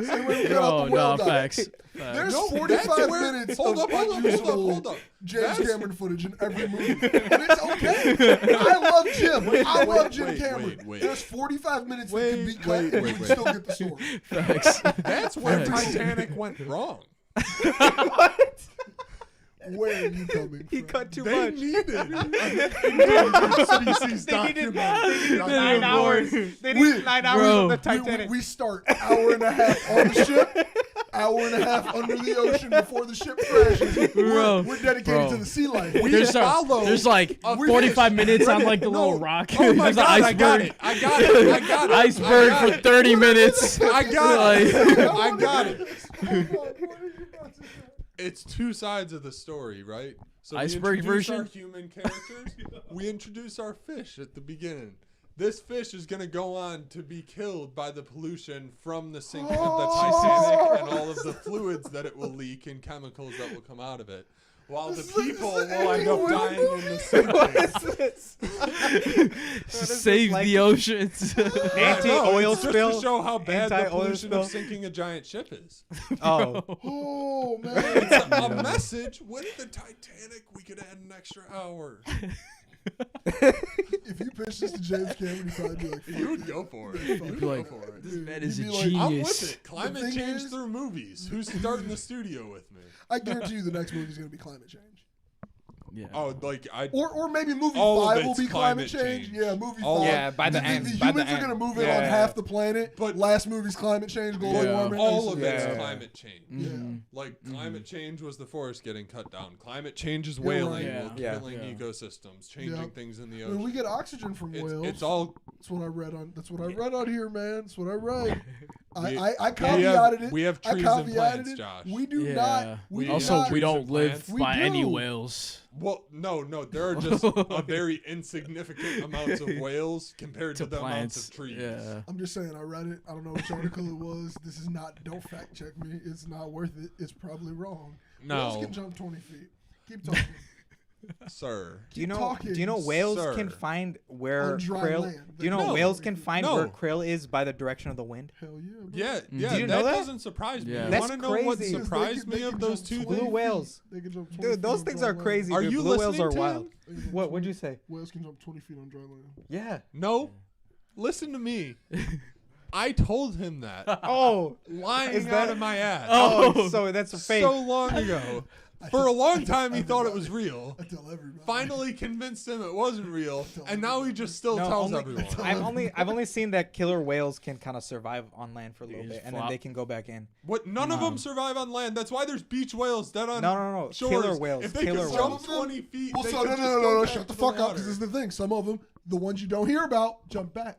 same way we cut off Oh, the whale no, doc. facts. There's No, 45 that's where- minutes hold of up, hold up, unusable hold up. James That's- Cameron footage in every movie. And it's okay. I love Jim. I love Jim wait, Cameron. wait. There's 45 minutes that Wait, can be cut wait, and wait, we wait. still get the story. Facts. That's where Facts. Titanic went wrong. Where are you coming He from? cut too They much. needed endangered species They needed documentary. 9 hours. They We- needed 9 hours Bro. of the We, Titanic. we start hour and a half on the ship, hour and a half under the ocean before the ship crashes. Bro. We're dedicated Bro. to the sea life. There's like a 45 fish. minutes on like the No. little rock. Oh my There's an god, I iceberg. got it. I got it. I got it. Iceberg I got for it. 30 minutes. I got it. Like- I got it. Hold on, what are you about to say? It's two sides of the story, right? So Iceberg we introduce version? our human characters. We introduce our fish at the beginning. This fish is gonna go on to be killed by the pollution from the sinking of the Titanic and all of the fluids that it will leak and chemicals that will come out of it. While the people will end up dying in the sinking. Save like- the oceans. Anti-oil it's spill. Just to show how bad the Anti-oil pollution spill. of sinking a giant ship is. Oh, Oh, man. A message with the Titanic, we could add an extra hour. If you pitched this to James Cameron, he'd probably be like, fuck You would it. go for it. Fuck You it. would Be go like, for it. this Dude, man is a you'd be like, I'm genius. with it. Climate thing change is- through movies. Who's starting the studio with me? I guarantee you the next movie is going to be climate change. Yeah. Oh, like I. Or maybe movie All of 5 will it's be climate climate change. change. Yeah, movie All 5. yeah, by the end. The by the humans are end. going to move in Yeah. on half the planet. But- Last movie's climate change, global Yeah. warming. All of Yeah. it's Yeah. climate change. Yeah. Like climate change was the forest getting cut down. Climate change is Yeah, whaling, right. well, Yeah. killing Yeah. ecosystems, changing Yeah. things in the I mean, ocean. we get oxygen from whales. It's all That's what I read on. That's what I read on here, man. That's what I read. I caveated it. We have I trees and caveated plants, it. Josh. We do Yeah. not. We Also, have we trees don't and live plants. We by any do. whales Well, no, there are just a very insignificant amounts of whales compared to the amounts of trees. Yeah. I'm just saying. I read it. I don't know which article it was. This is not. Don't fact check me. It's not worth it. It's probably wrong. Whales No, can jump 20 feet. Keep talking. sir. Do you know? talking, Do you know whales sir. can find where On dry krill? land. Do you know No. whales can find No. where krill is by the direction of the wind? Hell yeah. Bro. Yeah, Mm. yeah. Did you know that? doesn't surprise me. Yeah. You That's want to know what crazy. surprised me of those two Blue things? whales. They can jump 20 Dude, feet those on things dry are land. crazy. Are dude. you Blue whales listening are to wild. him? They can jump What? 20 What'd you say? Whales can jump 20 feet on dry land. Yeah. No. Listen to me. I told him that. Oh. Lying Is out that- of my ass. Oh, so that's a fake. So long ago. For a long time, he thought it was real. I tell everybody. Finally convinced him it wasn't real, and now he just still No, tells only- everyone. I've only seen that killer whales can kind of survive on land for a little They bit, just and then flop. they can go back in. What? None of them survive on land. That's why there's beach whales dead on No. shores. Killer whales. If they Killer could jump whales. 20 feet, Well, they so could no, just no, no, go no, back shut the to fuck up, water. because this is the thing. Some of them, the ones you don't hear about, jump back.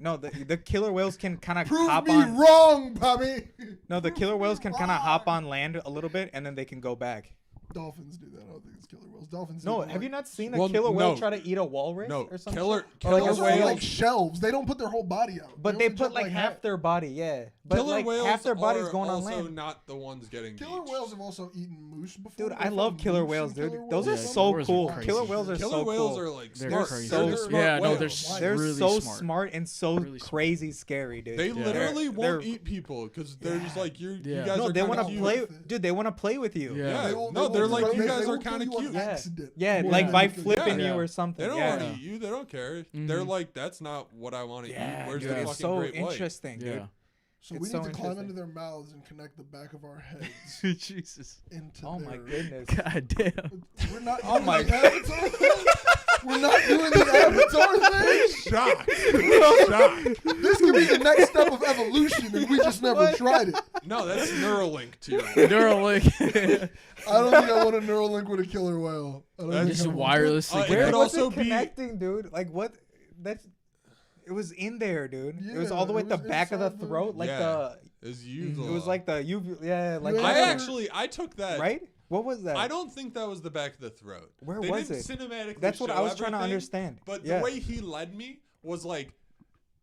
No, the killer whales can kind of Prove hop me on. wrong, Bobby. No, the killer whales can kind of hop on land a little bit, and then they can go back. Dolphins do that. I don't think it's killer whales. Dolphins. No, do have you like, not seen a Well, killer whale no. try to eat a walrus No, or something? killer Or like a Those are whale. like shelves. They don't put their whole body out. But they only put jump like half their body, yeah. But Killer like whales half their body's are going on also land. not the ones getting Killer beached. whales have also eaten moose before. Dude, They I love found killer moose whales, in dude. killer Those are whales. Yeah, so killer whales are cool. crazy. Killer whales are Killer so whales cool. are like They're smart. crazy. They're They're smart Yeah, no, they're whales. They're really so smart. and so Really smart. crazy scary, dude. They literally They're- won't eat people because they're just like you Yeah. guys No, are they kind want of to cute. play, dude. They want to play with you. Yeah. Yeah, no, they're like you guys are kind of cute. Yeah, Yeah. like by Yeah. flipping Yeah. you or something. They don't yeah. want to eat you. They don't care. They're like, that's not what I want to Yeah, eat. Where's dude, the it's fucking so great white? interesting, dude. Yeah. So It's we need so to climb interesting. into their mouths and connect the back of our heads Jesus. into Oh their... my goodness. God damn. We're not Oh doing my the Avatar thing. We're not doing the Avatar thing. Shocked. Shocked. This could be the next step of evolution, and we just never tried it. No, that's Neuralink to you. Neuralink. I don't think I want a Neuralink with a killer whale. I don't That's think Just I want wirelessly. It Where could was also it be- connecting, dude? Like what? That's. It was in there, dude. it was Yeah, all the way it at the was back of the inside the- throat, like Yeah. As usual. It was like the yeah, like Yeah. I took that. right. What was that? I don't think that was the back of the throat. Where they was didn't it? Cinematically That's what show I was trying to everything, understand. But Yeah. the way he led me was like,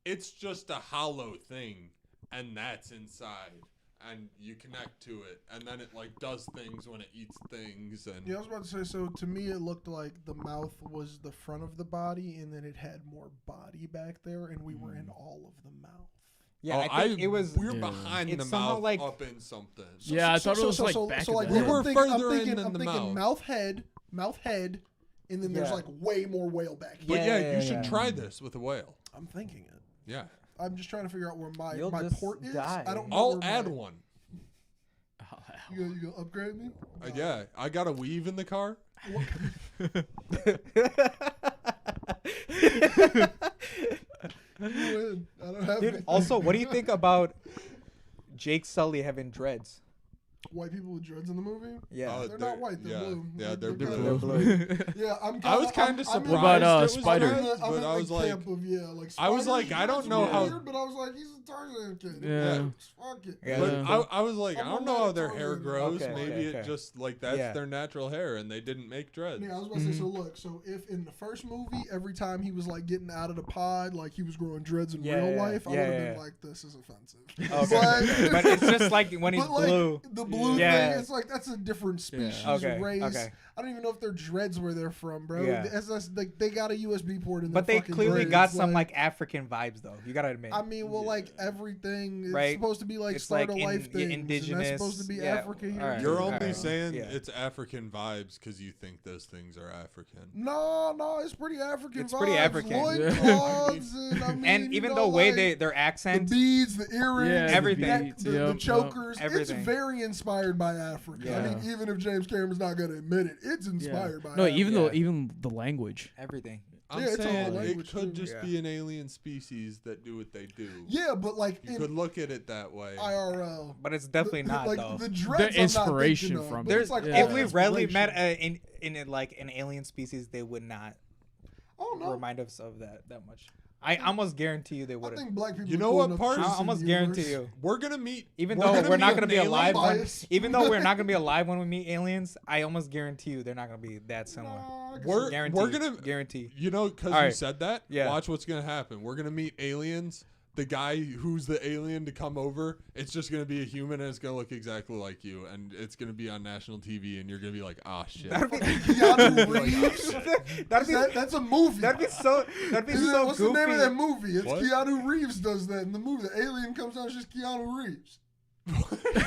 it's just a hollow thing, and that's inside, and you connect to it, and then it like does things when it eats things, and Yeah, I was about to say, so to me it looked like the mouth was the front of the body and then it had more body back there and we were in all of the mouth. Yeah, I think it was. We're Yeah. behind It's the somehow mouth like- up in something. Yeah, I thought it was like back of the We head. were I'm further in thinking, than I'm the thinking mouth. mouth head, and then there's Yeah. like way more whale back here. But yeah, Yeah, you should yeah. try this with a whale. I'm thinking it. Yeah, I'm just trying to figure out where my You'll my just port is. die. I don't know I'll where add my, one. You gonna upgrade me? Yeah, I got a weave in the car. You win. I don't have Dude, any- also, what do you think about Jake Sully having dreads? white people with dreads in the movie? Yeah. Oh, They're not white, they're blue. Yeah, Like, they're they're blue. blue. Yeah, I'm. I was kind I'm- of I'm in- surprised. What about, it was Spider? I'm in, dreads, I'm but in, I was like, camp of, yeah, like I was Spider, like, I don't that's know how- weird, but I was like, he's a Tarzan kid. Yeah. Fuck it. Yeah. but Yeah. I was like, I I'm don't not know how a their hair Tarzan. grows. Okay, Maybe okay. it just like that's Yeah. their natural hair, and they didn't make dreads. Yeah, I was about to say, so look, so if in the first movie, every time he was like getting out of the pod, like he was growing dreads in Yeah, real yeah, life, I yeah, would have yeah. been like, this is offensive. Okay. But it's just like when he's But like blue. the blue Yeah. thing, it's like that's a different species, Okay, race. okay. I don't even know if they're dreads where they're from, bro. Yeah. That's like they got a USB port in But their they fucking clearly braids, got some like African vibes, though. You gotta admit. I mean, well, like everything is Right. supposed to be like It's start like of life things, indigenous. and that's supposed to be Yeah, Africa here. alright. You're too. only Alright. saying Yeah. it's African vibes because you think those things are African. No, it's pretty African. It's pretty vibes. African. Loincloths and I mean, and even you the know, way like, their the accents. beads, the earrings, Yeah, the everything. neck, the Yep, chokers. everything. It's very inspired by Africa. I Yeah. mean, even if James Cameron's not going to admit it, it's Yeah. inspired by No, Africa. even the language. Everything. I'm Yeah, it's all saying it language, could too. just Yeah. be an alien species that do what they do. Yeah, but like You in could look at it that way. IRL. But it's definitely not like though. the dreads The inspiration I'm not thinking of, from but it. it's like Yeah. all If we rarely inspiration. met in like an alien species, they would not Oh no, remind us of that much. I almost guarantee you they I wouldn't. think black people. You know are cool what, enough Parse? to I sense almost the guarantee universe. you. We're gonna meet. Even we're though gonna we're not meet gonna be an alive, alien. Bias. even though we're not gonna be alive when we meet aliens, I almost guarantee you they're not gonna be that similar. Nah, I can We're see- Guarantee. gonna guarantee. You know, because All you right. said that. Yeah. Watch what's gonna happen. We're gonna meet aliens. The guy who's the alien to come over, it's just gonna be a human and it's gonna look exactly like you, and it's gonna be on national TV, and you're gonna be like, ah, shit. That'd be, Keanu Reeves. that'd be, That's a movie. that'd be so. That'd be Isn't so it- what's goofy. the name of that movie? It's What? Keanu Reeves does that in the movie. The alien comes out, it's just Keanu Reeves.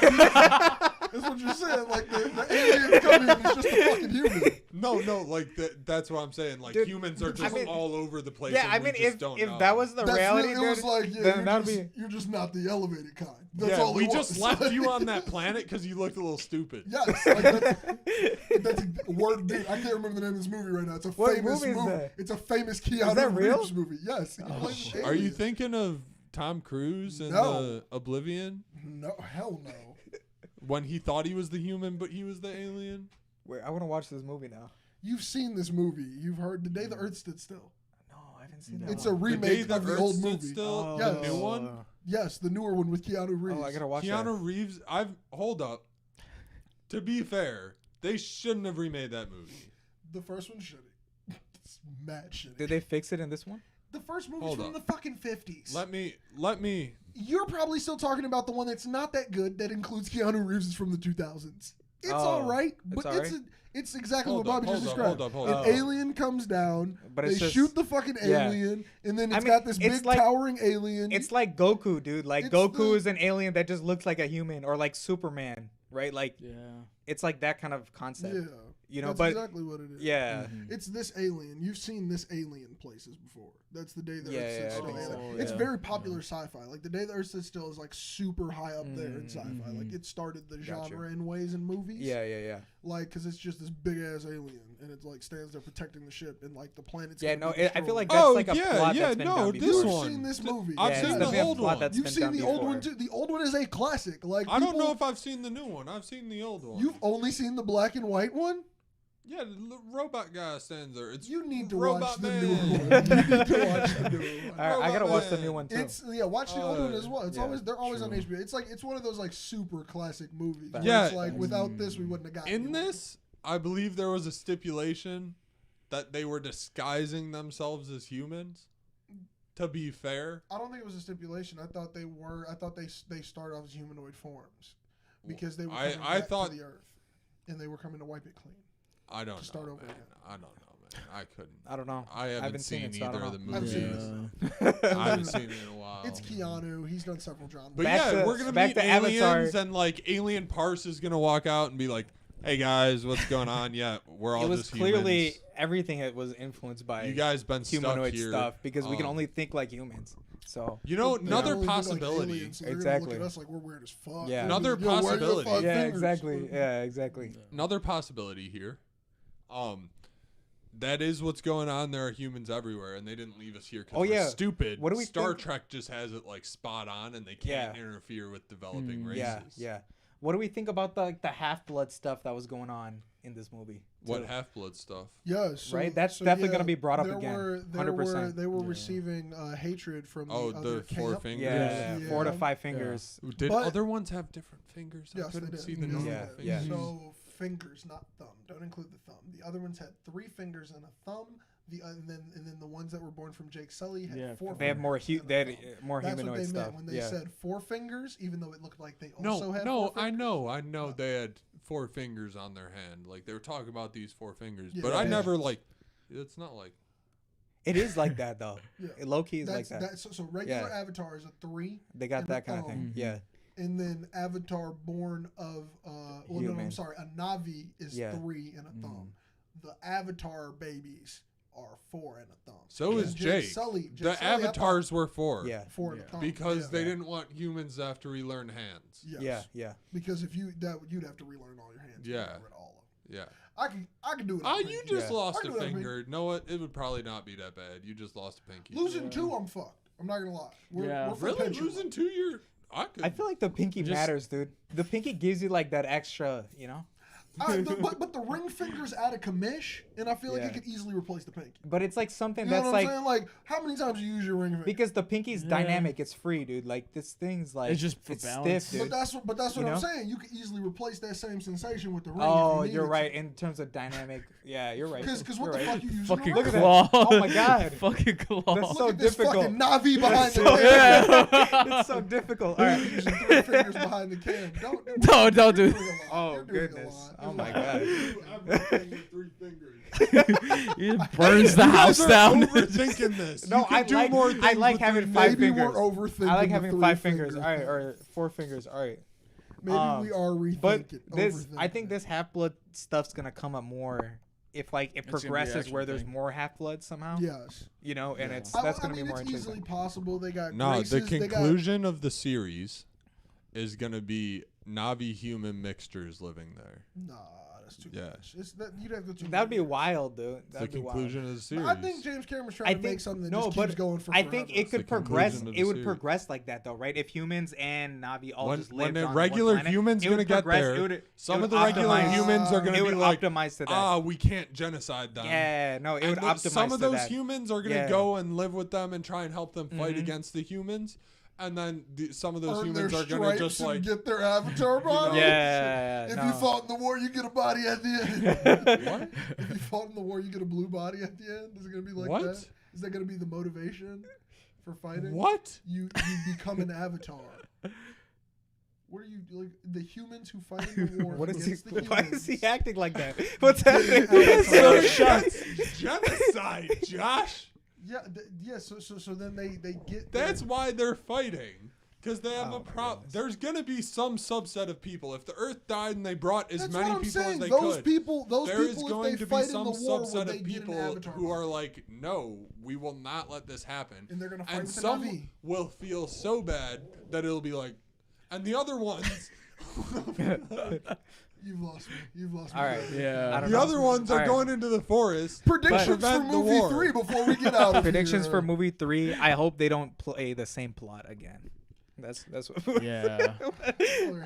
That's what you're saying. Like the aliens come in, it's just a fucking human. No, like that's what I'm saying. Like Dude, humans are I just mean- all over the place. Yeah, and I we mean, just if don't know. that was the That's reality, it was dude, like, yeah, then that'd you're just not the elevated kind. That's yeah, all we it just was. left you on that planet because you looked a little stupid. Yes, like that's a word. Dude, I can't remember the name of this movie right now. It's a What famous movie is movie. that? It's a famous Keanu that real? Reeves movie. Yes. He plays an Are you alien. thinking of Tom Cruise in No. the Oblivion No, hell no. when he thought he was the human but he was the alien? Wait, I want to watch this movie now. You've seen this movie. You've heard The Day the Earth Stood Still. No, I haven't seen that. It's a one. The Day remake the of the Earth old Stood movie. Still, Yes. the new one. Yes, the newer one with Keanu Reeves. Oh, I gotta watch Keanu Reeves. Hold up. To be fair, they shouldn't have remade that movie. The first one's shitty. It's mad shitty. that. Did they fix it in this one? The first movie's Hold from up. the fucking 50s. Let me. You're probably still talking about the one that's not that good that includes Keanu Reeves from the 2000s. It's Oh, all right, but it's all right? it's exactly Hold what up, Bobby just hold described. up, hold An up. alien comes down, But they it's just- shoot the fucking yeah. alien, and then I it's mean, got this it's big like- towering alien. It's like Goku, dude. Like It's Goku the- is an alien that just looks like a human, or like Superman, right? Like Yeah. it's like that kind of concept. yeah, You know, that's but exactly what it is. yeah. It's this alien. You've seen this alien places before. That's The Day the Yeah, Earth Stood yeah, I Still. think so. It's Yeah. very popular sci-fi. Like The Day the Earth Stood Still is like super high up there in sci-fi. Like it started the Gotcha. genre in ways in movies. Yeah. Like, because it's just this big ass alien, and it like stands there protecting the ship, and like the planet's. Yeah, gonna no, be I feel like destroyed. that's Oh, like a yeah, plot yeah, that's been no, done this before. You've one. seen this movie. I've Yeah, seen it's the definitely a old plot one. that's You've been seen done the old before. one too. The old one is a classic. Like I don't know people- if I've seen the new one. I've seen the old one. You've only seen the black and white one. Yeah, the robot guy stands there. It's You need to Robot watch the Man. new one. You need to watch the new one. All right, I gotta Robot watch the Man. new one too. It's watch the old one as well. It's yeah, always they're always on true. HBO. It's one of those like super classic movies. where Yeah. it's like without this we wouldn't have gotten In you. this, I believe there was a stipulation that they were disguising themselves as humans. To be fair, I don't think it was a stipulation. I thought they were. I thought they started off as humanoid forms because they were coming I back thought- to the Earth and they were coming to wipe it clean. I don't know. start over man. again. I don't know, man. I couldn't. I don't know. I haven't haven't seen seen it, so I either don't of the know. I've movies. seen I haven't seen it in a while. It's Keanu. He's done several genres. But Back yeah, to- we're gonna back meet to aliens, Avatar. and like Alien Parse is gonna walk out and be like, "Hey guys, what's going on? Yeah, we're all It was just clearly humans. everything. It was influenced by You guys been stuck humanoid here. stuff because we can Um, only think like humans. So You know, They another only look like possibility. aliens, so they're gonna Exactly. Look at us like we're weird as fuck. Yeah. Another Yo, why you got possibility. five yeah, fingers? exactly. Yeah, exactly. Another possibility here. That is what's going on. There are humans everywhere, and they didn't leave us here because Oh, we're yeah. stupid. What do we Star think- Trek just has it like spot on, and they can't interfere with developing races. Yeah. What do we think about the half-blood stuff that was going on in this movie? What too? Half-Blood stuff? Yeah, so, Right? That's so definitely yeah, gonna be brought up there again, Were, there 100%. Were, they were receiving hatred from Oh, the other the four camp. fingers. Yeah, Yeah. 4 to 5 fingers. Did But- other ones have different fingers? I Yes, they couldn't did. see the Yes, normal Yeah, fingers. yeah. So fingers, not thumb. Don't include the thumb. The other ones had 3 fingers and a thumb. And then the ones that were born from Jake Sully had 4 fingers. They have more and a they had thumb. more That's what humanoid they stuff. meant when they yeah. said 4 fingers, even though it looked like they also had 4 No, fingers. I know they had 4 fingers on their hand. Like they were talking about these 4 fingers, Yeah, but I yeah. never like. It's not like. It is like that though. Yeah. Low key is like That's, that. So regular Yeah. Avatar is a 3, They got and that a kind of thumb. thing. Yeah. and then Avatar born of no, I'm Human. sorry, a Navi is Yeah. 3 and a thumb. The Avatar babies are 4 and a thumb. So And is Jake. Sully, The Sully, I thought avatars were 4. Yeah. 4 and a thumb Because yeah. they didn't want humans to have to relearn hands. Yes. Yeah. Yeah. Because if you'd have to relearn all your hands. Yeah. Get rid of all of them. Yeah. I can do it. Oh, you just Yeah. lost I can a do that, I finger. Know what? It would probably not be that bad. You just lost a pinky. Losing 2, I'm fucked. I'm not gonna lie. We're for Really? pension. Losing 2? I could. I feel like the pinky Just- matters, dude. The pinky gives you like that extra, you know? But the ring finger's out of commish, and I feel like Yeah. it could easily replace the pinky. But it's like something You know that's what I'm like saying? Like, how many times do you use your ring finger? because the pinky's Yeah. dynamic, it's free, dude. Like this thing's like It's just for it's balance. stiff, dude. But that's what You I'm know? saying. You could easily replace that same sensation with the ring. Oh, if you you're needed right. to. In terms of dynamic, yeah, you're right. Because You're what the right. fuck you using? Fucking a Look ring at for? that. Oh my god. Fucking claw. That's so Look at this difficult. fucking Navi behind the so, cam. yeah. It's so difficult. All right. Using 3 fingers behind the cam. Don't do you're it. doing a lot. Oh You're doing a goodness. lot. Oh There's my a god. lot. I'm with 3 fingers. He burns the You house guys are down. overthinking this. No, You can I do like more I things like with having three 5 Maybe fingers. we're overthinking I like the having 3 5 fingers. fingers All right, thing. or 4 fingers. All right. Maybe we are rethinking. But this, overthinking I think it. this half blood stuff's gonna come up more if like it It's gonna be an progresses action where there's thing. more half blood somehow. Yes. You know, and Yeah. it's that's gonna I mean, be more it's interesting. easily possible. They got No, races, the they got- conclusion of the series is gonna be Navi human mixtures living there. Nah, that's too Yeah. much. It's that you'd have to go too. That would be many. wild, dude. It's That'd the be wild. conclusion of the series. I think James Cameron's trying I to think make something that no, just but keeps going for I forever. think it the could progress. conclusion of the It would series. progress like that, though, right? If humans and Navi all when just lived a on regular one planet, human's it gonna would get progress, there, it would- some it of would the regular optimize- humans are gonna it be would like, optimize to that. we can't genocide them. Yeah, no, it And would optimize some of to those that. humans are gonna Yeah. go and live with them and try and help them fight Mhm. against the humans, and then some of those Earn humans their are gonna stripes just and like get their avatar body. Yeah, If no. you fought in the war, you get a body at the end. what? If you fought in the war, you get a blue body at the end. Is it gonna be like What? that? Is that gonna be the motivation for fighting? What? You become an avatar. What are you like? The humans who fight in the war What is he? against the Why humans. is he acting like that? What's happening? Yeah, He's so shocked. That's genocide, Josh. Yeah, so then they get. That's why they're fighting. Because they have Oh a my problem. goodness. There's going to be some subset of people. If the Earth died and they brought as That's many what I'm people saying. as they Those could, people, there is if going they to be fight some in the war, subset would they of get an people avatar who are body? like, no, we will not let this happen. And they're gonna fight And with some an Navi. will feel so bad that it'll be like, and the other ones, You've lost me. You've lost me. All right. Yeah. I don't the know. other ones are All right. going into the forest. Predictions for prevent the movie war. 3 before we get out of Predictions here. for movie 3. I hope they don't play the same plot again. That's what. Yeah.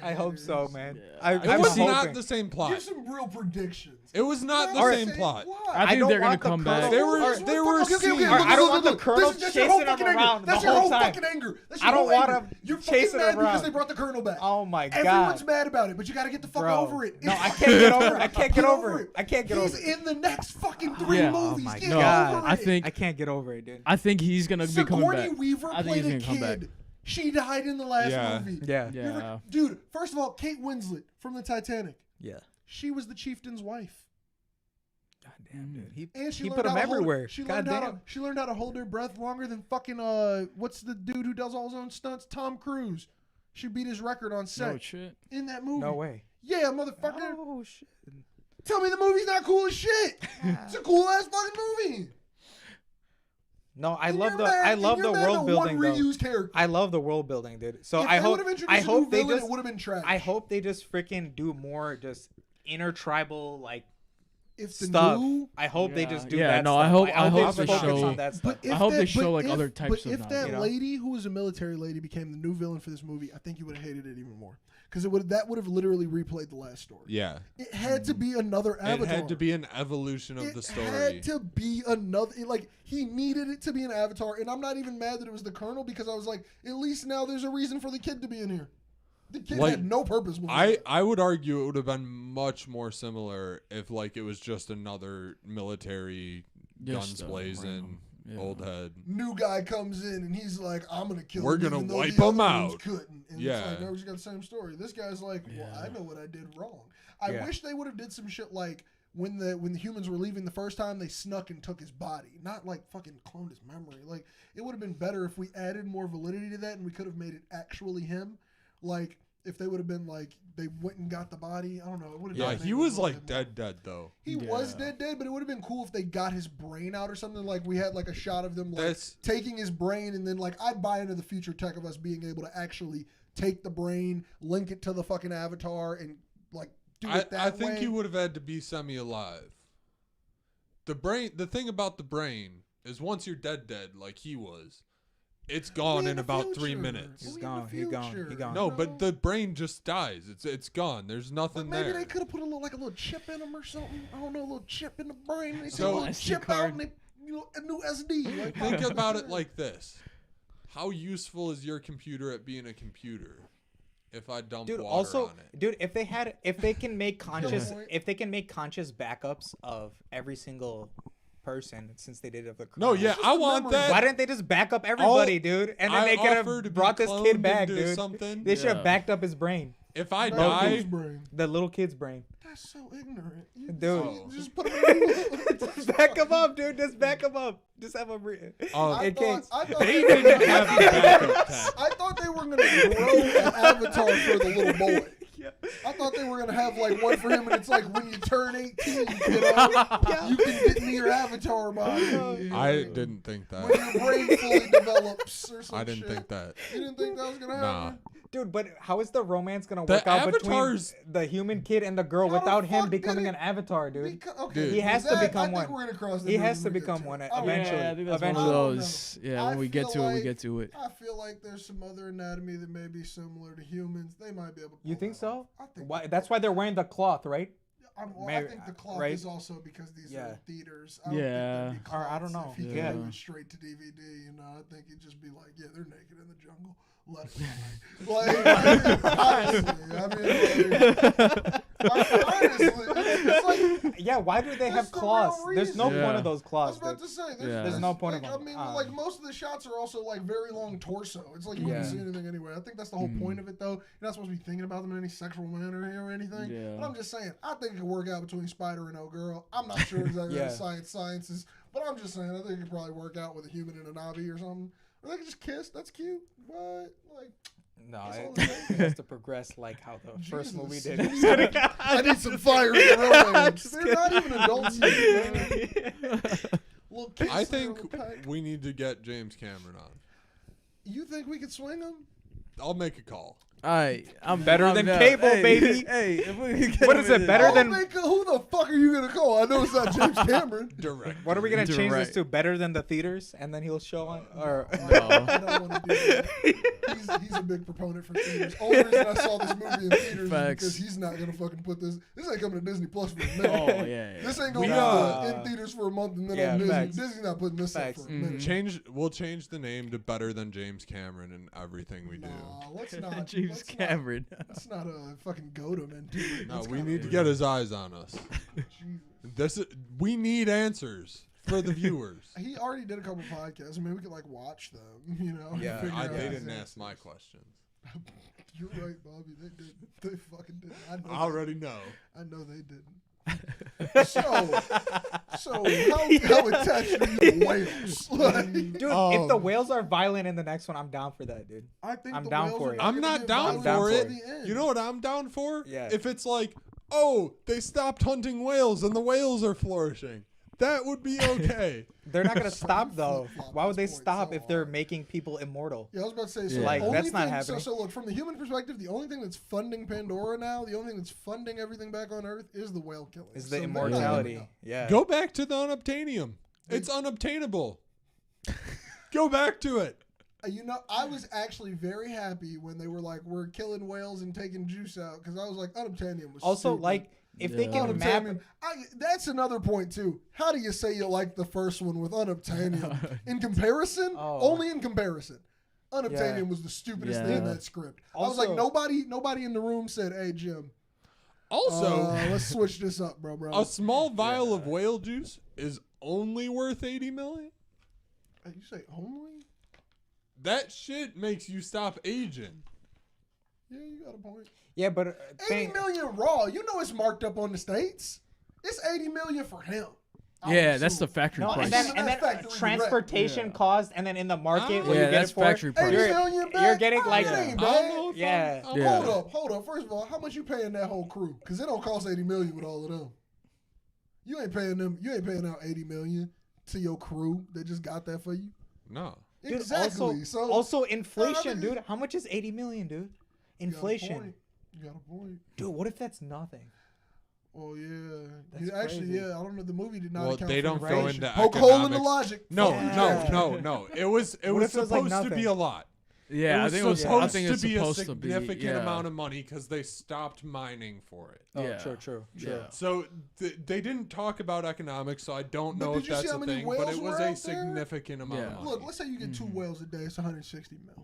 I hope so, man. Yeah. I, It It I'm was hoping. not the same plot. Give some real predictions. It was not the All same plot. I think don't they're gonna want the come colonel- back. They were- or- they were seen- Or I don't want the colonel That's your whole chasing him fucking anger. around That's the your whole whole time. fucking anger. That's I your don't whole want anger. him You're chasing fucking mad him because around. they brought the colonel back. Oh my god. Everyone's mad about it, but you got to get the fuck Bro. over it. No, It's I can't get over it. I Get can't get over it. I can't get He's over it. in the next fucking 3 Yeah. Oh movies. my Get god. over I it. think I can't get over it, dude. I think he's gonna be coming Sigourney back. Weaver I think played a he's gonna come back. kid. She died in the last Yeah. movie. Yeah. You ever- Yeah. dude, first of all, Kate Winslet from the Titanic. Yeah. She was the chieftain's wife. God damn, dude. He, And she he learned put him how to hold- everywhere. She God learned how to damn. she learned how to hold her breath longer than fucking what's the dude who does all his own stunts? Tom Cruise. She beat his record on set No shit. in that movie. No way. Yeah, motherfucker. Oh shit. Tell me the movie's not cool as shit. It's a cool ass fucking movie. No, I And love you're the mad- I and love you're the mad world at building one though. reused character. I love the world building, dude. So If I they hope would've introduced I a new hope they villain, just it would have been trash. I hope they just freaking do more just intertribal like if the stuff. new I hope they Yeah. just do Yeah, that. no, stuff. I hope- Like, I hope they they focus show- on that stuff. But if I hope that, they show, but like, if- other types but of if Navi, that you know? lady who was a military lady became the new villain for this movie, I think you would have hated it even more because that would have literally replayed the last story. Yeah. It had to be another avatar. It had to be an evolution of It the story. had to be another. Like he needed it to be an avatar, and I'm not even mad that it was the colonel because I was like, at least now there's a reason for the kid to be in here. The kid Like, had no purpose. Before I that. would argue it would have been much more similar if like it was just another military guns Just, blazing random. Yeah. old head. New guy comes in and he's like, I'm gonna kill We're him. gonna even though wipe the him other ones out. Couldn't. And Yeah. it's like, no, we just got the same story. This guy's like, well, Yeah. I know what I did wrong. I Yeah. wish they would have did some shit like when the humans were leaving the first time, they snuck and took his body, not like fucking cloned his memory. Like it would have been better if we added more validity to that and we could have made it actually him. Like if they would have been like they went and got the body. I don't know. It would have. Yeah, been he was like dead though. He was Yeah. dead, but it would have been cool if they got his brain out or something. Like we had like a shot of them like That's- taking his brain, and then like I'd buy into the future tech of us being able to actually take the brain, link it to the fucking avatar, and like do it that I think way. he would have had to be semi-alive. The thing about the brain is once you're dead, like he was, it's gone in about 3 minutes. He's gone. He gone. No, but the brain just dies. It's gone. There's nothing maybe there. Maybe they could have put a little chip in them or something. I don't know, a little chip in the brain. They So- took a little chip out and they, a new SD. Like, Think about it like this: how useful is your computer at being a computer? If I dump water on it, dude, if they can make conscious backups of every single person since they did it of the no, yeah, I want that. Why didn't they just back up everybody, dude? And then they could have brought this kid back, dude. Something. They should have backed up his brain. If I die, the little kid's brain. That's so ignorant. Dude. You just put him in Just back him up, dude. Just back him up. Just have him breathe. I thought they didn't have the backup tech. I thought they were going to grow an avatar for the little boy. I thought they were going to have like one for him, and it's like when you turn 18, you can get into your avatar body. I didn't think that. When your brain fully develops or something. I didn't think that. You didn't think that was going to happen? Dude, but how is the romance going to The work out avatars- between the human kid and the girl How the without him fuck becoming did an avatar, dude? Okay, He has to become I one. think we're gonna cross that He bridge has to when we get become to one it. eventually. Yeah, I think that's Eventually. one of I don't those. know. Yeah, when we get to it, we get to it. I feel like there's some other anatomy that may be similar to humans. They might be able to. You pull think that so? off. I think. Why? That's why they're wearing the cloth, right? I Maybe, think the cloth right? is also because these Yeah. are theaters. I don't Yeah. think they'd be Or I don't cloths know. If he Yeah. could do it straight to DVD, you know, I think he'd just be like, yeah, they're naked in the jungle. Let it like, honestly, I mean, honestly, it's like. Yeah, why do they That's have the claws? real There's no reason. point of those I was claws. about Dude. to say, There's no point of like, them. I mean, like most of the shots are also like very long torso. It's like you Yeah. wouldn't see anything anyway. I think that's the whole point of it, though. You're not supposed to be thinking about them in any sexual manner here or anything. Yeah. But I'm just saying, I think it could work out between Spider and old girl. I'm not sure exactly Yeah. how sciences, but I'm just saying, I think it could probably work out with a human and a Navi or something. Or they could just kiss. That's cute. What? Like, No, That's all it it takes. has to progress like how the first movie Jesus. did. I need some fire in romance. They're not even adults yet, man. Little kids I there, think little pack. we need to get James Cameron on. You think we could swing them? I'll make a call. Alright, I'm Better I'm than down. cable, Hey, baby. Hey, if we can get What is him it, in better there. than- Who the fuck are you gonna call? I know it's not James Cameron. Direct. What are we gonna change this Direct. to? Better than the theaters, and then he'll show on. Or I don't want to do that. He's a big proponent for theaters. Only reason I saw this movie in theaters Facts. is because he's not gonna fucking put this. This ain't coming to Disney Plus for a minute. Oh yeah. This ain't We, gonna uh, be in theaters for a month and then yeah, on Disney. facts. Disney's not putting this Facts. up for a minute. We'll change the name to Better Than James Cameron in everything we do. Nah, let's not. James let's not- Cameron. Let's not fucking goad him into it. No, That's we kinda need to weird. get his eyes on us. Jesus. We need answers for the viewers. He already did a couple podcasts. I mean, we could like watch them, you know. and Yeah, figure out They his didn't ask answers. my questions. You're right, Bobby. They did. They fucking did. I know. I already know. I know they didn't. so how attached are you to whales? Like, dude, if the whales are violent in the next one, I'm down for that, dude. I think I'm the down whales for are it. not I'm gonna not get down violent for for until it. the end. You know what I'm down for? Yeah. If it's like, oh, they stopped hunting whales and the whales are flourishing. That would be okay. They're not gonna stop though. flip-flop Why would they this point stop so if they're hard. making people immortal? Yeah, I was about to say. So Yeah. Like, only that's not thing- happening. So look, from the human perspective, the only thing that's funding Pandora now, the only thing that's funding everything back on Earth is the whale killing. Is So the they're not gonna immortality? know. Yeah. Go back to the unobtainium. It's unobtainable. Go back to it. You know, I was actually very happy when they were like, "We're killing whales and taking juice out," because I was like, "Unobtainium was." Also, stupid. like, if they Yeah. can map, Unobtainium. That's another point too. How do you say you like the first one with Unobtainium? In comparison, Oh. only in comparison. Unobtainium Yeah. was the stupidest thing in Yeah. that script. I was like, Also- nobody in the room said, "Hey Jim, Also, let's switch this up, bro." a small vial of whale juice is only worth 80 million. You say only? That shit makes you stop aging. Yeah, you got a point. yeah, but 80 million raw. You know it's marked up on the states. It's 80 million for him. I Yeah, would that's the assume. factory no, price. and then That's and then factory direct. transportation Yeah. cost, and then in the market, what Yeah, you get that's it for? factory 80 price. million back? You're getting like, That ain't I don't bad. know if yeah. Yeah. Hold up. First of all, how much you paying that whole crew? Because it don't cost 80 million with all of them. You ain't paying them. You ain't paying out 80 million to your crew that just got that for you. No. Dude, Exactly. Also inflation, think dude. How much is 80 million, dude? You got a Inflation. point. You got a point. Dude, what if that's nothing? Oh yeah. That's Actually, crazy. yeah. I don't know. The movie did not Well, account they for don't go inflation. into Poke hole in the economics. logic. No, Yeah. no. It was What if it was, supposed like, to nothing? be a lot. Yeah, it I was think it was supposed I think to it's be a supposed to be significant amount of money because they stopped mining for it. Oh, Yeah. true. Yeah. So they didn't talk about economics, so I don't But know did if you see that's how a many thing. But whales it were was out a there? significant amount of Yeah. money. Look, let's say you get 2 whales a day. It's 160 mil.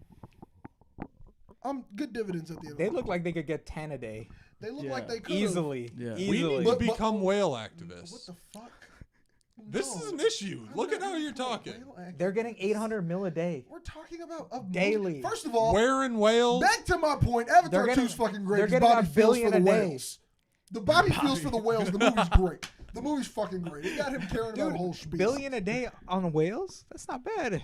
Good dividends at the end. They of look like they could get 10 a day. They look Yeah. like they could Easily. Yeah. We Easily. need to But- become whale What activists. the fuck? This No. is an issue. I'm Look not at how gonna you're become a talking. whale activist. They're getting 800 mil a day. We're talking about a Daily. movie. First of all, Where in Wales? back to my point. Avatar They're 2 getting- is fucking great. they're 'cause getting Bobby $1 feels for billion the a day. whales. The Bobby feels for the whales. The movie's great. The movie's fucking great. It got him caring about a whole species. Billion a day on whales? That's not bad.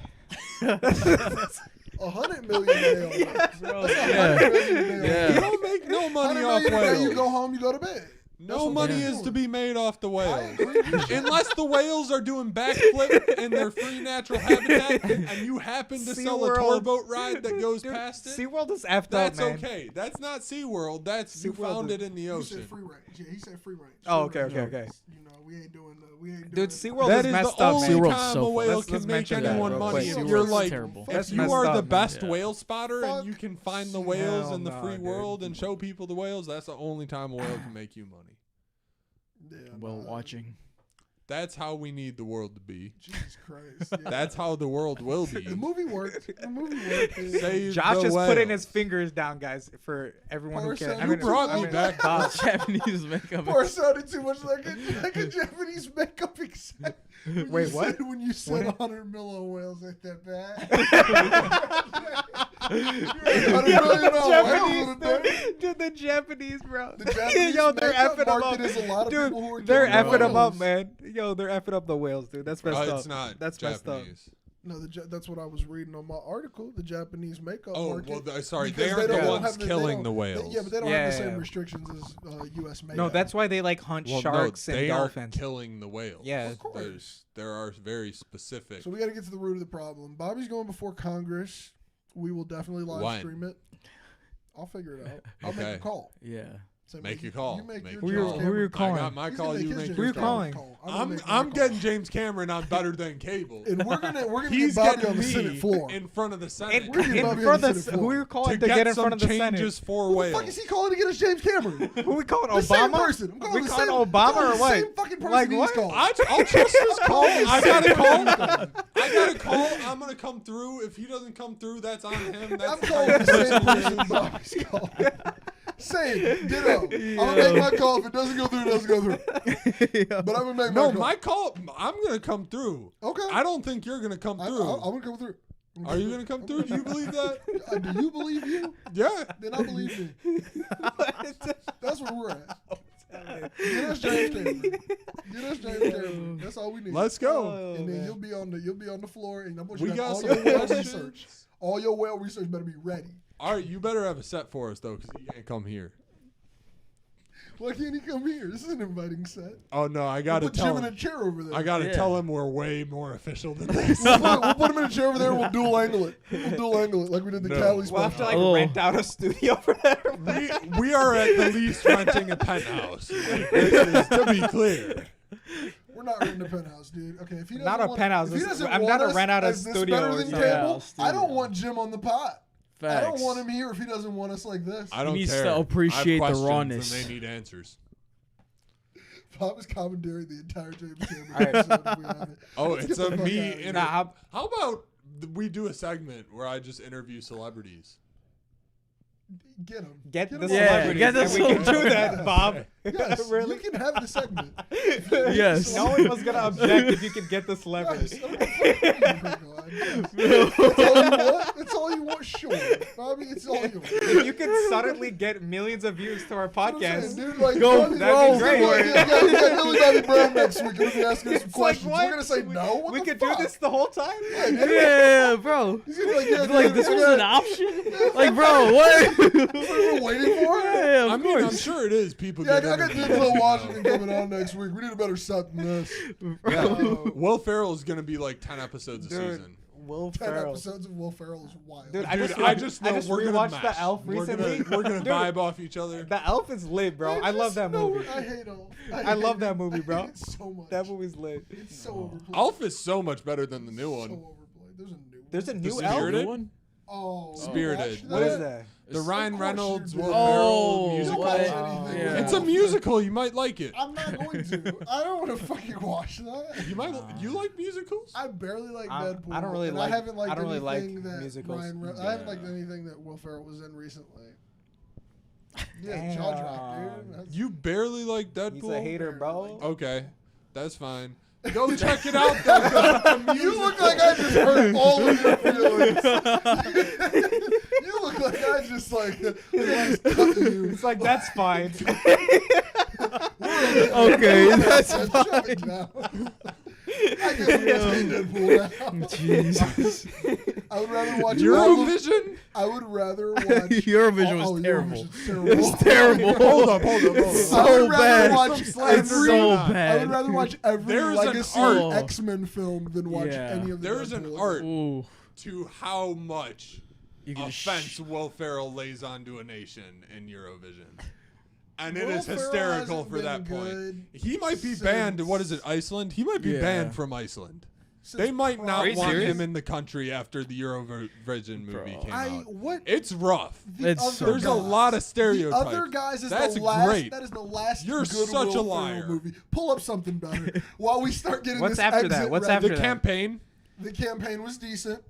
100 million a day. That's Yeah. 100 million a day. Yeah. You don't make no money 100 off million a day, you whales. go home, you go to bed. No what money they're is to doing. be made off the I whales. agree with you. Unless the whales are doing backflip in their free natural habitat and you happen to sell a SeaWorld. tour boat ride that goes Dude, past it, SeaWorld is effed that's up, man. okay. That's not SeaWorld. That's you SeaWorld found is- it in the He said ocean. free range. Yeah, he said free range. Oh, Free okay, range. okay. You know, we ain't doing Dude, that. SeaWorld That is is messed the up, only man. SeaWorld's time so a whale Let's can make mention that anyone real money. quick. You're SeaWorld's like, terrible. That's if you messed are up, the man. best Yeah. whale spotter and you can find the whales Hell in the nah, free dude. world and show people the whales, that's the only time a whale can make you money. Yeah, Well, nah, watching. That's how we need the world to be. Jesus Christ. Yeah. That's how the world will be. The movie worked. The movie worked. dude. Save Josh the is putting whales. his fingers down, guys, for everyone who Parson, can. you brought me back. Bob. Japanese makeup. Or sounded too much like a Japanese makeup exec. Wait, what? When you said What? 100 million whales ain't that bad. $100 million whales a day. Dude, the Japanese, bro. The Japanese Yo, they're makeup effing them market up. is a lot of Dude, people who are they're killing effing them up, whales. man. Yo, they're effing up the whales, dude. That's messed up. It's not That's messed up. Japanese. No, that's what I was reading on my article. The Japanese makeup Oh, market. well, sorry. because They aren't don't the have ones they killing don't- the they- whales. yeah, but they don't Yeah, have the same yeah. restrictions as U.S. makeup. No, that's why they like hunt Well, sharks no, and they dolphins. aren't killing the whales. Yeah. Of course. There are very specific. So we got to get to the root of the problem. Bobby's going before Congress. We will definitely live When? stream it. I'll figure it out. I'll Okay. make a call. Yeah. So Make your call. You make Make your Who your you- James who you Cameron calling? I got my He's call. gonna You make make his Who your you James call. calling? Cameron call. gonna make my I'm call. getting James Cameron on Better Than Cable. And we're gonna He's get Bobby getting on the me Senate floor. in front of the Senate In, We're getting in Bobby front on of the the, Senate who are you to calling to get get in some front of the changes Senate? for Who the whales. fuck is he calling to get us James Cameron? Who we calling? The same Obama? person. I'm calling We the calling same, Obama calling or the what? Same fucking person Like he's what? calling. I'll trust his call. I got a call. I got a I'm call. I'm gonna come through. If he doesn't come through, that's on him. That's calling the same person Bobby's calling. Same. Ditto. I'm gonna make my call. If it doesn't go through, it doesn't go through. But I'm gonna make No, my call. my call. I'm gonna come through. Okay. I don't think you're gonna come through. I'm gonna come through. Are you gonna come through? Do you believe that? Do you believe you? Yeah. Then I believe me. That's where we're at. Get us James Cameron. Get us James Cameron. That's all we need. Let's go. Oh, and then man. you'll be on the floor, and I want We you to have got all some your whale questions. research. All your whale research better be ready. All right, you better have a set for us though, because he can't come here. Why can't he come here? This is an inviting set. Oh no, I gotta Put tell Jim in a him. chair over there. I gotta Yeah. tell him we're way more official than this. We'll put him in a chair over there. And we'll dual angle it. We'll dual angle it like we did the No. Cali We'll have to special. like Oh. rent out a studio for that. we are at the least renting a penthouse. Like, this is, to be clear. We're not renting a penthouse, dude. Okay, if he doesn't Not a want, penthouse. If he This- doesn't I'm want down to us rent out a as this studio better or than something. cable, Yeah, I don't studio. want Jim on the pot. Facts. I don't want him here if he doesn't want us like this. I don't needs care. to appreciate I have the questions rawness. And they need answers. Bob is commandeering the entire James Cameron All right. episode if we have it. Oh, Let's it's get a the fuck me. outta here. Nah, How about we do a segment where I just interview celebrities? Get him. Get him the on. celebrities. get the and we can do celebrities. that, Bob. Yes, Really? you can have the segment. Yes. No one was gonna object if you could get the celebrities. Yes. That's all you want? That's all you want? Sure. Bobby, it's all you want. If you could suddenly get millions of views to our podcast, Dude, like, Go, Bobby, that'd be great. Like, yeah, we got Billy Bobby Brown next week. We're gonna be asking him some it's like questions. what? We're gonna say no. What we the could fuck? do this the whole time. Yeah, bro. He's gonna be like, yeah, Like dude, this was yeah, an option. Like, bro, what? That's what we're waiting for. Yeah, of I mean, I'm course. sure it is. People Yeah, I get got interviews, Denzel you Washington know. coming on next week. We need a better set than this. Yeah. Will Ferrell is gonna be like 10 episodes a Dude, season. Will 10 Ferrell. episodes of Will Ferrell is wild. Dude, I just know we're gonna rewatched mesh. The Elf We're recently. gonna Dude, vibe off each other. The Elf is lit, bro. I love that movie. I hate Elf. I love that movie, bro. I hate it so much. That movie's lit. It's so overplayed. Elf is so much better than the new So one. overplayed. There's a The new Elf. Spirited? one? Oh, Spirited. What is that? The Ryan course Reynolds, you Will do. Ferrell Oh, musical. what? Yeah. It's a musical. You might like it. I'm not going to. I don't want to fucking watch that. You might. You like musicals? I barely like I'm- Deadpool. I don't really and like- I haven't liked I don't really like anything that musicals. I haven't liked anything that Will Ferrell was in recently. Yeah, jaw drop, dude. That's- You barely like Deadpool. He's a hater, bro. Okay, that's fine. Go check it out. Though. You look like I just hurt all of your feelings. You look like I just like cut you. It's like that's fine. Okay, that's Shut it down. I guess we just hate Deadpool now. Jesus. I would rather watch Eurovision? I would rather watch Eurovision was terrible. Eurovision's terrible. It was terrible. Hold up. It's I so would rather bad. watch It's every- so I bad. would rather watch every There is an legacy art. X-Men film than watch Yeah. any of the There is an Deadpool. art Ooh. to how much You can offense Will Ferrell lays onto a nation in Eurovision. And it Will is Ferrell hysterical hasn't for that been point. good He might be since- banned. What is it, Iceland? He might be Yeah. banned from Iceland. Since They might not Are you want serious? him in the country after the Eurovision movie Bro. came out. What? It's rough. The It's other so There's a guys- lot of stereotypes. The other guys is That's the last. great. That is the last. You're good such Will a liar. Ferrell movie. Pull up something better while we start getting What's this after that? exit What's ready. after The that? campaign. The campaign was decent.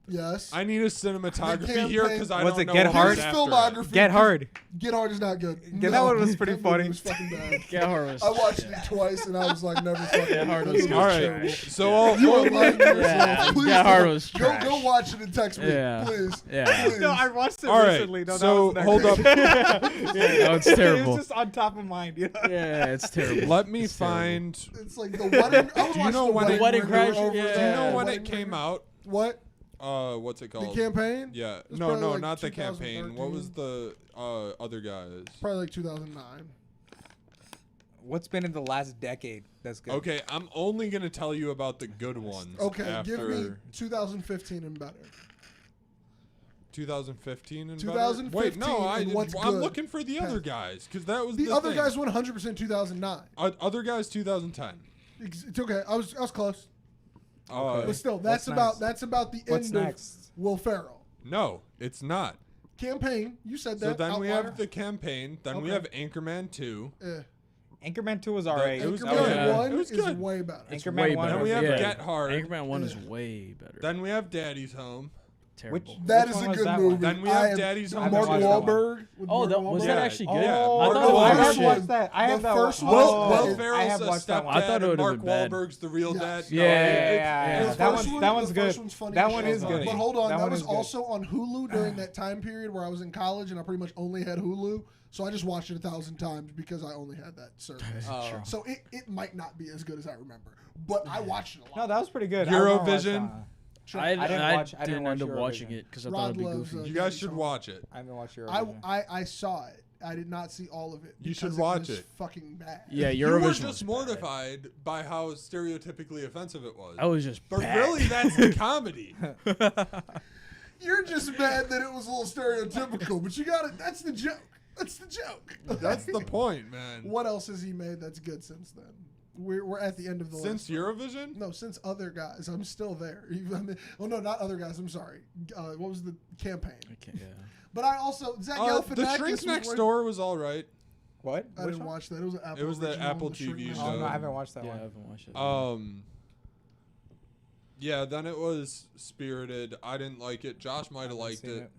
Yes. I need a cinematography campaign- here because I What's don't it, know Get what Hard? was Here's after it. filmography. Get Hard. Get Hard is not good. Yeah, that one was pretty that movie funny. was fucking bad. Get Hard was. I watched it twice and I was like, never fucking. Get Hard that was movie All right. terrible. So I'll, You are lying to yourself. Yeah, Please Get Hard don't. was Go trash. watch it and text me, Yeah. please. Yeah. Please. No, I watched it all right. recently. No, So that hold was up. Yeah, no, it's terrible. It was just on top of mind. You know? Yeah, it's terrible. Let me It's terrible. find. It's like the wedding. I would Do you watch know the when wedding, it- Wedding Ringer Crashers? over Yeah. the Do you know when Wedding it came Ringer. out? What? What's it The called? campaign? Yeah. was No, probably no, like not the campaign. What 2013. was the other guys? Probably like 2009. What's been in the last decade that's good? Okay, I'm only gonna tell you about the good ones. Okay, after give me 2015 and better. 2015 and 2015 better? Wait, no, and what's I'm good. looking for the other guys because that was The other thing. guys 100% 2009. Other guys 2010. It's okay. I was close, Uh, but still, that's What's about the What's end next? of Will Ferrell. no, it's not. Campaign. You said that. So then we Outlier. have the campaign. Then we Okay. have Anchorman 2. Anchorman 2 was alright. It was Anchorman good. Yeah. 1 It was is good. way better. It's Anchorman way 1 better. Then we have Yeah. Get Hard. Anchorman 1 is Yeah. way better. Then we have Daddy's Home. Terrible. That Which is one a was good that movie. one? Then we I have am- Daddy's Home. Mark I haven't watched that Wahlberg. with Oh, Mark that was Wahlberg. that Yeah. actually good? Oh, I thought no, it was I first have shit. watched that. I The have that first one. one- Oh, Will I Ferrell's have a watched that one. stepdad I thought it and would've Mark been bad. Wahlberg's the real Yes. dad. Yeah, No, yeah, The That first one- one- that one's the good. first one's funny That as one shit. is good. But hold on, That that one was is good. also on Hulu during that time period where I was in college and I pretty much only had Hulu. So I just watched it 1,000 times because I only had that service. Oh. So it might not be as good as I remember, but I watched it a lot. No, that was pretty good. I remember watching Eurovision. that. I didn't watch- I didn't didn't watch end up watching Eurovision. it because I Rod thought it'd be loves, goofy. You guys should watch it. I haven't watched Eurovision. I saw it. I did not see all of it. You should because watch was it. Fucking bad. Yeah, You were Eurovision was just bad. mortified by how stereotypically offensive it was. I was just But bad. really, that's the comedy. You're just mad that it was a little stereotypical, but you got it. That's the joke. That's the joke. That's the point, man. What else has he made that's good since then? We're at the end of the Since list. Eurovision? No, since Other Guys. I'm still there. Oh, no, not Other Guys. I'm sorry. What was the campaign? Yeah. But I also, Zach The Galifianakis Shrink was Next where- Door was all right. What? I Which didn't one? watch that. It was an Apple It was the original, Apple The Shrink TV Next show. Oh, no, Door. I haven't watched that Yeah, I one. haven't watched it. Yeah, then it was Spirited. I didn't like it. Josh might have liked Seen it.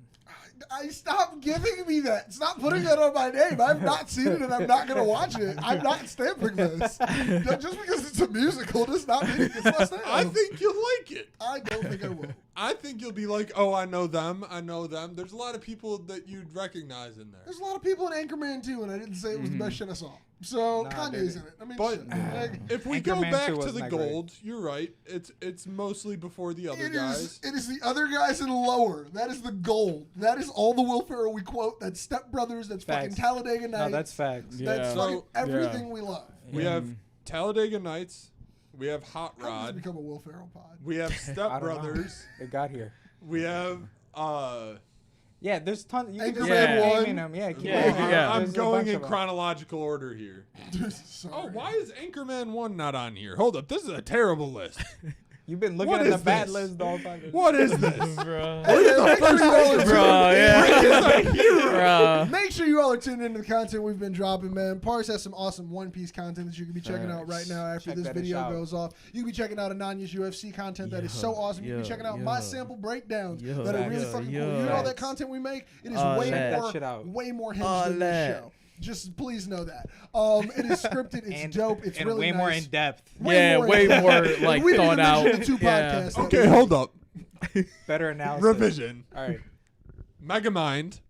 I stop giving me that. Stop putting that on my name. I've not seen it and I'm not going to watch it. I'm not stamping this. Just because it's a musical does not mean it's my stamp. I think you'll like it. I don't think I will. I think you'll be like, oh, I know them. I know them. There's a lot of people that you'd recognize in there. There's a lot of people in Anchorman too, and I didn't say it was the best shit I saw. So Nah, Kanye's dude. in it. I mean, But shit. Like, if we go Anchorman back 2 to wasn't the that great. gold, you're right. It's mostly before the other guys. It is the Other Guys and lower. That is the gold. That is all the Will Ferrell we quote. That's Step Brothers. That's fucking Facts. Talladega Nights. No, that's facts. Yeah. That's So- fucking everything we love. We have Talladega Nights, We have Hot How does it Rod. become a Will Ferrell pod? We have Step I don't know. Brothers. It got here. We have Yeah, there's tons. You can just Anchorman keep one. naming them. Yeah, keep Yeah, naming them. I'm There's a going bunch in of 'em. chronological order here. Sorry. Oh, why is Anchorman 1 not on here? Hold up, this is a terrible list. You've been looking What at the is bad this? list the whole time. What is this? Bro. Make sure you all are Bro, yeah. Bro. Make sure you all are tuned into the content we've been dropping, man. Pars has some awesome One Piece content that you can be checking out right now after Check this that video out. goes off. You can be checking out Ananya's UFC content that is so Yeah, awesome. You can be yeah, checking out yeah. my sample breakdowns Yeah, that are really yeah, fucking yeah. cool. You know all that Facts. content we make? It is All way that. Check that shit out. way more hinged All than that. this show. Just please know that. It is scripted. It's dope. It's and really way nice. more in depth. Yeah, way in-depth. more, And like, we didn't thought even out. mention the two Yeah. podcasts. that Okay, we- hold up. Better analysis. Revision. All right. Megamind.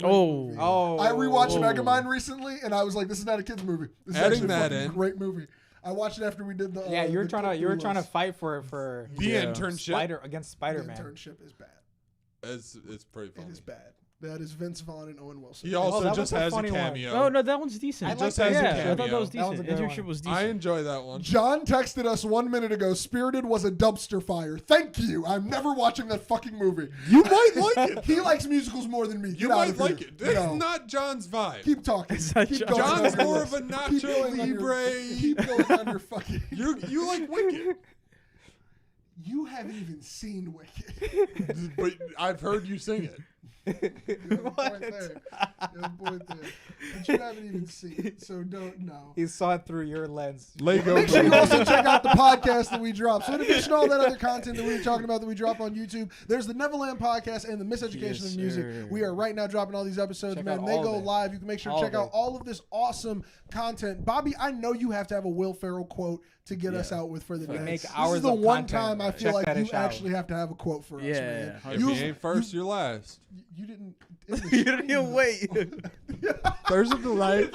Oh. Oh. I rewatched Oh. Megamind recently, and I was like, "This is not a kids movie. This is Adding actually a that fucking in. great movie." I watched it after we did the. Yeah, you were the trying to clip-through list. fight for The Yeah. internship. against The Spider-Man. internship is bad. It's pretty funny. It is bad. That is Vince Vaughn and Owen Wilson. He also that just was a has a funny one. cameo. Oh, no, that one's decent. I just like has a yeah, I thought that cameo. was That was decent. a good Internship one. was decent. I enjoy that one. John texted us 1 minute ago. Spirited was a dumpster fire. Thank you. I'm never watching that fucking movie. You might like it. He likes musicals more than me. You Get out might of like here. it. It's No. not John's vibe. Keep talking. It's not Keep John. going John's on your more of list. a Keep Nacho going on your- Libre. Keep going on your fucking. You like Wicked, You haven't even seen Wicked. but I've heard you sing it. You have a point there. You have a point there. But you haven't even seen it, so don't know. He saw it through your lens. Lego. Make sure you Movie. also check out the podcast that we drop. So in addition to all that other content that we were talking about that we drop on YouTube, there's the Nevaland podcast and the Miseducation Yes, of Music. sir. We are right now dropping all these episodes, Check man. out They all go of it. live. You can make sure to All check of out it. all of this awesome content. Bobby, I know you have to have a Will Ferrell quote to get us out with for the We day. make This hours is the of one content. time I feel Check like that you ish out. actually have to have a quote for us, Yeah, man. If you ain't first, you're last. You didn't. in the You didn't stream, even though. wait. There's a delay.